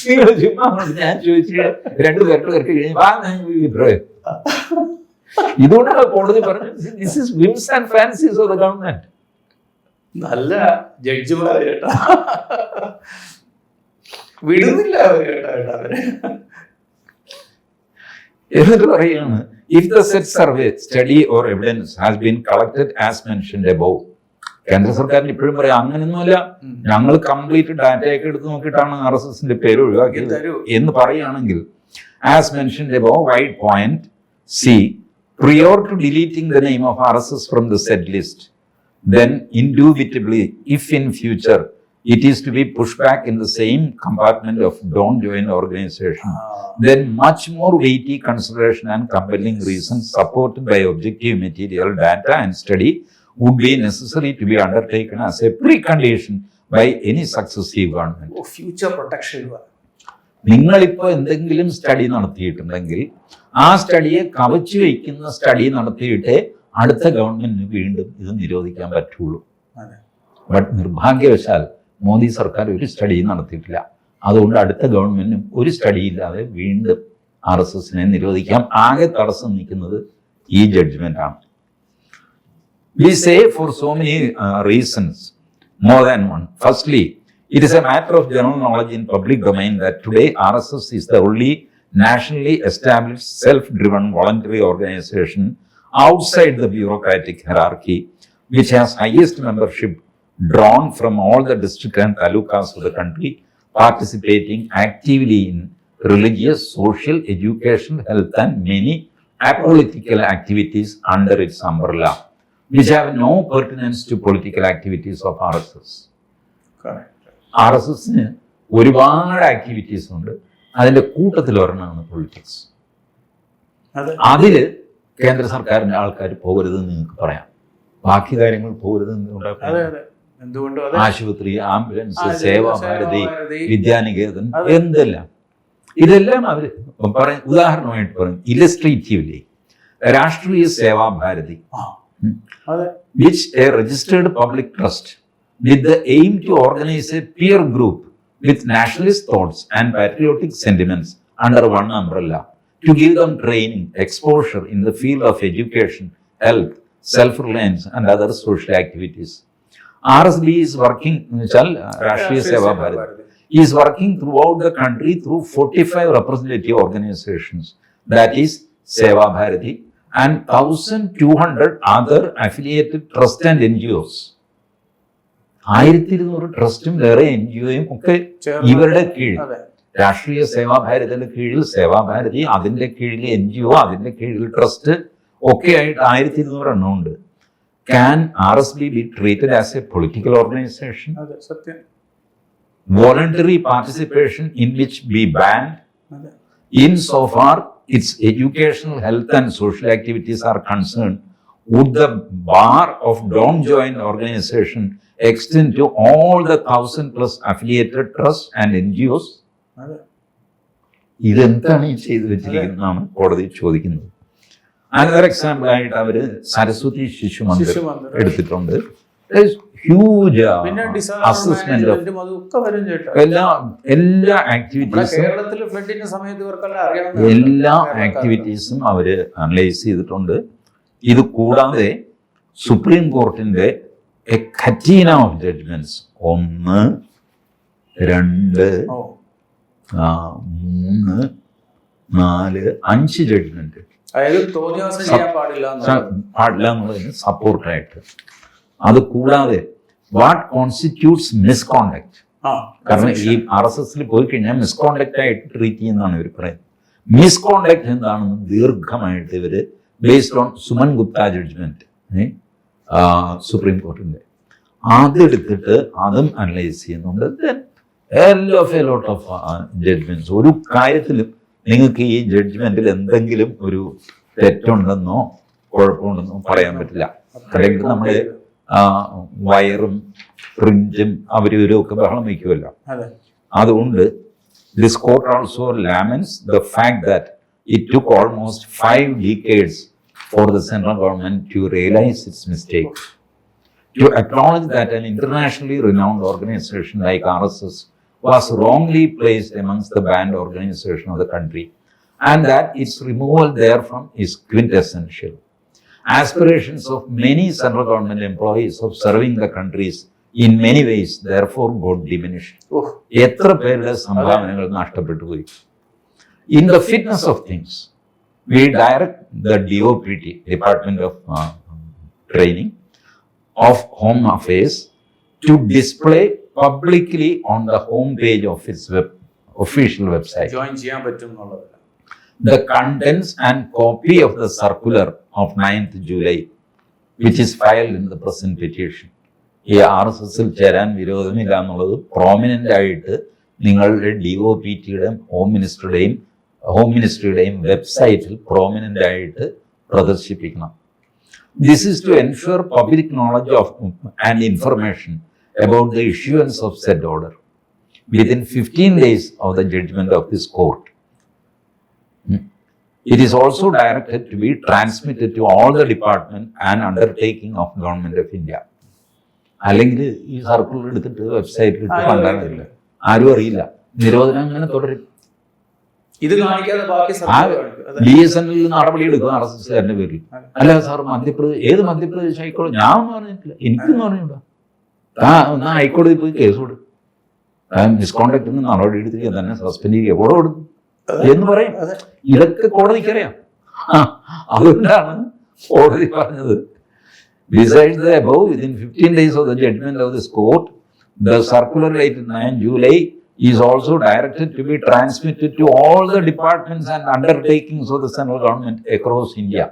നിങ്ങൾ ചുമ്മാ ഞാൻ ചോദിച്ചിട്ട് 2 പേർക്ക് കഴിഞ്ഞ് വിഡ്രോ. ഇതുകൊണ്ടാണ് കോടതി പറഞ്ഞു this is whims and fancies of the government. നല്ല ജഡ്ജിമാര് കേട്ടാ, വിടുന്നില്ല അവര് കേട്ടാ അവര്. എന്നിട്ട് പറയുകയാണ്, if the set survey study or evidence has been collected as mentioned above. കേന്ദ്ര സർക്കാരിന് ഇപ്പോഴും പറയാം അങ്ങനെയൊന്നുമല്ല, ഞങ്ങൾ കംപ്ലീറ്റ് ഡാറ്റയൊക്കെ എടുത്ത് നോക്കിയിട്ടാണ് RSSന്റെ പേര് ഒഴിവാക്കിയത് എന്ന് പറയുകയാണെങ്കിൽ, as mentioned above wide point C, prior to deleting the name of RSS from the said list, then indubitably, if in future it is to be pushed back in the same compartment of don't join organization, then much more weighty consideration and compelling reasons supported by objective material, data and study would be necessary to be undertaken as a precondition by any successive government. Future protection. നിങ്ങളിപ്പോൾ എന്തെങ്കിലും study നടത്തിയിട്ടുണ്ടെങ്കിൽ ആ സ്റ്റഡിയെ കവച്ചു വയ്ക്കുന്ന study നടത്തിയിട്ട് അടുത്ത ഗവൺമെന്റിന് വീണ്ടും ഇത് നിരോധിക്കാൻ പറ്റുള്ളൂ. ബട്ട് നിർഭാഗ്യവശാൽ മോദി സർക്കാർ ഒരു സ്റ്റഡിയും നടത്തിയിട്ടില്ല. അതുകൊണ്ട് അടുത്ത ഗവൺമെന്റിനും ഒരു സ്റ്റഡി ഇല്ലാതെ വീണ്ടും RSSനെ നിരോധിക്കാം. ആകെ തടസ്സം നിൽക്കുന്നത് ഈ ജഡ്ജ്മെന്റ് ആണ്. We say for so many reasons, more than one. Firstly, it is a matter of general knowledge in public domain that today RSS is the only nationally established self-driven voluntary organization outside the bureaucratic hierarchy, which has highest membership drawn from all the district and talukas of the country, participating actively in religious, social, education, health and many apolitical activities under its umbrella, which have no pertinence to political activities of RSS. RSSന് ഒരുപാട് activities ഉണ്ട്. അതിന്റെ കൂട്ടത്തിൽ ഒരെണ്ണമാണ് politics. അതില് കേന്ദ്ര സർക്കാരിന്റെ ആൾക്കാർ പോകരുതെന്ന് നിങ്ങൾക്ക് പറയാം. ബാക്കി കാര്യങ്ങൾ പോകരുതെന്ന് ആശുപത്രി, ആംബുലൻസ്, സേവാഭാരതി, വിദ്യാനികേതൻ, എന്തെല്ലാം ഇതെല്ലാം അവർ പറയും. ഉദാഹരണമായിട്ട് പറയും, ഇല്ലസ്ട്രേറ്റീവ്ലി രാഷ്ട്രീയ Seva Bharati, which a registered public trust with the aim to organize a peer group with nationalist thoughts and patriotic sentiments under one umbrella to give them training, exposure in the field of education, health, self-reliance and other social activities. RSB is working, Rashtriya Seva Bharati, is working throughout the country through 45 representative organizations, that is Seva Bharati, and 1,200 other affiliated trusts and NGOs. 1200 ട്രസ്റ്റും വേറെ NGOയും ഒക്കെ ഇവരുടെ കീഴിൽ, രാഷ്ട്രീയ സേവാഭാരതിയുടെ കീഴിൽ സേവാഭാരതി, അതിന്റെ കീഴിൽ NGO, അതിന്റെ കീഴിൽ ട്രസ്റ്റ് ഒക്കെ ആയിട്ട് 1200 എണ്ണം ഉണ്ട്. Can RSB be treated as a political organization? Voluntary participation in which be banned insofar its educational, health and social activities are concerned? Would the bar of don't join organization extend to all the 1,000+ affiliated trusts and NGOs? ഇതെന്താണ് ഈ ചെയ്തു വെച്ചിരിക്കുന്നതാണ് കോടതി ചോദിക്കുന്നത്. Another example ആയിട്ട് അവര് സരസ്വതി ശിശു മന്ദിർ എടുത്തിട്ടുണ്ട്. ഹ്യൂജ് അസസ്മെന്റ് ഓഫ് എല്ലാ ആക്ടിവിറ്റീസും അവര് അനലൈസ് ചെയ്തിട്ടുണ്ട്. ഇത് കൂടാതെ സുപ്രീം കോർട്ടിന്റെ a catena of judgments 1, 2, 3, 4, 5 judgment പാടില്ല എന്നുള്ളതിന് സപ്പോർട്ടായിട്ട്. അത് കൂടാതെ വാട്ട് കോൺസ്റ്റിറ്റ്യൂട്ട്സ് മിസ്കോണ്ടക്ട്, കാരണം ഈ RSSൽ പോയി കഴിഞ്ഞാൽ മിസ്കോണ്ടക്ട് ആയിട്ട് ട്രീറ്റ് ചെയ്യുന്നതാണ് ഇവർ പറയുന്നത്. മിസ്കോണ്ടക്ട് എന്താണെന്ന് ദീർഘമായിട്ട് ഇവര് based on Suman Gupta judgment supreme കോർട്ടിന്റെ അതെടുത്തിട്ട് അതും അനലൈസ് ചെയ്യുന്നുണ്ട്. Lot of judgments. ഒരു കാര്യത്തിലും നിങ്ങൾക്ക് ഈ ജഡ്ജ്മെന്റിൽ എന്തെങ്കിലും ഒരു തെറ്റുണ്ടെന്നോ കുഴപ്പമുണ്ടെന്നോ പറയാൻ പറ്റില്ല. കറക്റ്റ് നമ്മള് വയറും ഫ്രിഞ്ചും അവരും ഒക്കെ ബഹളം വയ്ക്കുമല്ലോ. അതുകൊണ്ട് this court also laments the fact that it took almost 5 decades for the central government to realize its mistake, to acknowledge that an internationally renowned organization like RSS was wrongly placed amongst the banned organization of the country, and that its removal therefrom is quintessential. aspirations of many central government employees of serving the countries in many ways therefore got diminished. എത്ര പേരുടെ സംഭാവനകൾ നഷ്ടപ്പെട്ടു പോയി. In the fitness of things, we direct the DOPT, Department of Training of Home Affairs, to display publicly on the home page of its official website join ചെയ്യാൻ പറ്റും എന്നുള്ളതല്ല. the contents and copy of the circular of 9th July, which is filed in the present petition. ഈ RSSൽ ചേരാൻ വിരോധമില്ല എന്നുള്ളത് prominent ആയിട്ട് നിങ്ങളുടെ DOPTയുടെയും home മിനിസ്ട്രിയുടെയും വെബ്സൈറ്റിൽ പ്രോമിനൻ്റ് ആയിട്ട് പ്രദർശിപ്പിക്കണം. This is to ensure public knowledge of and information about the issuance of said order within 15 days of the judgment of this court. It is also directed to be transmitted to all the department and undertaking of Government of India. അല്ലെങ്കിൽ ഈ circular എടുത്തിട്ട് വെബ്സൈറ്റിൽ ഇട്ട് കണ്ടാലില്ല, ആരും അറിയില്ല, നിരോധനം അങ്ങനെ തുടരും. ഇത് കാണിക്കാതെ ബാക്കി BSNL നടപടി എടുക്കും RSSകാരന്റെ പേരിൽ. അല്ല സാർ ഏത് മധ്യപ്രദേശ് ഹൈക്കോടതി, ഞാൻ ഒന്നും പറഞ്ഞിട്ടില്ല, എനിക്കൊന്നും അറിഞ്ഞൂടാ. എന്നാ ഹൈക്കോടതി പോയി കേസ് കൊടുക്കും, മിസ്കോണ്ടക്റ്റിന് നടപടി എടുത്തിരിക്കുക, തന്നെ സസ്പെൻഡ് ചെയ്യുക, എവിടെ കൊടുക്കും എന്ന് പറയും. ഇതൊക്കെ കോടതിക്കറിയാം. അതുകൊണ്ടാണ് കോടതി പറഞ്ഞത്, besides the above, within 15 days of the judgment of this court, the circular dated 9 July is also directed to be transmitted to all the departments and undertakings of the central government across India.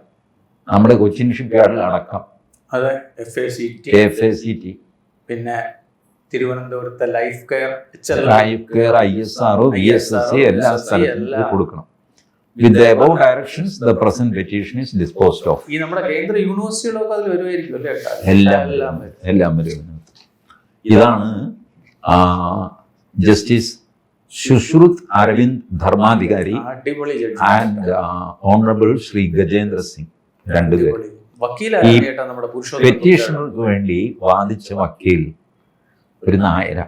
നമ്മുടെ കൊച്ചിൻ ഷിപ്പ്യാർഡിൽ അടക്കം, FACT, പിന്നെ തിരുവനന്തപുരത്തെ life care, ISRO, VSSC എല്ലാ സ്ഥലത്തും കൊടുക്കണം. With the above directions, the present petition is disposed of. ഈ നമ്മുടെ കേന്ദ്ര യൂണിവേഴ്സിറ്റികളൊക്കെ അതിൽ വരുമായിരിക്കും അല്ലേ? എല്ലാം വരും. ഇതാണ് justice Sushrut Arvind Dharmadhikari and honourable Shri Gajendra Singh, രണ്ടുപേരും ഈ പെറ്റീഷണർക്ക് വേണ്ടി വാദിച്ച വക്കീൽ ഒരു നായര,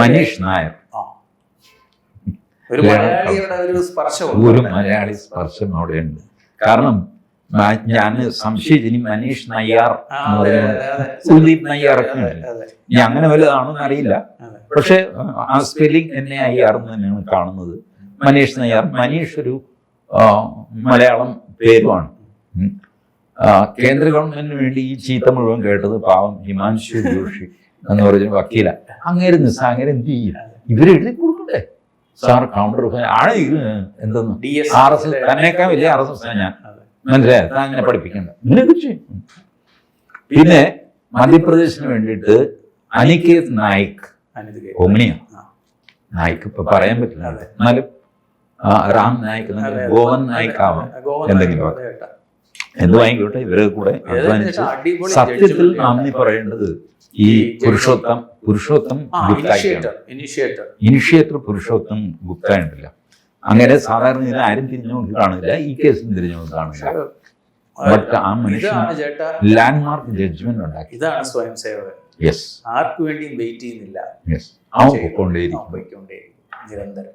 മനീഷ് നായർ. ഒരു മലയാളി സ്പർശം അവിടെയുണ്ട്. കാരണം ഞാൻ സംശയിച്ചു, ഇനി മനീഷ് നയ്യാർ എന്ന് പറയുന്നത് കുൽദീപ് നയ്യാറൊക്കെ ഉണ്ട്, ഇനി അങ്ങനെ വലുതാണെന്ന് അറിയില്ല. പക്ഷെ ആ സ്പെല്ലിംഗ് NAIR എന്ന് തന്നെയാണ് കാണുന്നത്. മനീഷ് നയ്യാർ. മനീഷ് ഒരു മലയാളം പേരുമാണ്. കേന്ദ്ര ഗവൺമെന്റിന് വേണ്ടി ഈ ചീത്ത മുഴുവൻ കേട്ടത് പാവം ഹിമാൻശു ജോഷി എന്ന് പറഞ്ഞ വക്കീല. അങ്ങേര് നിസ്സാങ്ങേര് എന്ത് ചെയ്യും? ഇവരെഴുതി കൊടുക്കണ്ടേ സാർ? കൗണ്ടർ ആണ് എന്തെന്ന് RSS തന്നെയൊക്കെ വലിയ RSS ഞാൻ മനസ്സിലായി, അങ്ങനെ പഠിപ്പിക്കണ്ട, ഇങ്ങനെയൊക്കെ ചെയ്യും. പിന്നെ മധ്യപ്രദേശിന് വേണ്ടിയിട്ട് അനികേത് നായിക്, ഒമ്നിയ നായിക് ഇപ്പൊ പറയാൻ പറ്റില്ല, എന്നാലും രാം നായിക്, ഗോവൻ നായിക് ആവാം, എന്തെങ്കിലും എന്ത് വാങ്ങിക്കോട്ടെ, ഇവരെ കൂടെ അധ്വാനിച്ച് സത്യത്തിൽ നന്ദി പറയേണ്ടത് ഈ പുരുഷോത്തം ഇനിഷ്യേറ്റർ പുരുഷോത്തം ഗുപ്ത ഉണ്ടല്ല. അങ്ങനെ സാധാരണ ഇതിൽ ആരും തിരിഞ്ഞു നോക്കി കാണില്ല, ഈ കേസിൽ തിരിഞ്ഞു നോക്കി കാണില്ല. ബട്ട് ആ മനുഷ്യൻ ലാൻഡ്മാർക്ക് ജഡ്ജ്മെന്റ് ഉണ്ടാക്കി. ഇതാണ് സ്വയം സേവകൻ. യെസ്, ആർക്കു വേണ്ടിയും വെയിറ്റ് ചെയ്യുന്നില്ല, യെസ്, ആ പോയിക്കൊണ്ടേയിരിക്കും നിരന്തരം.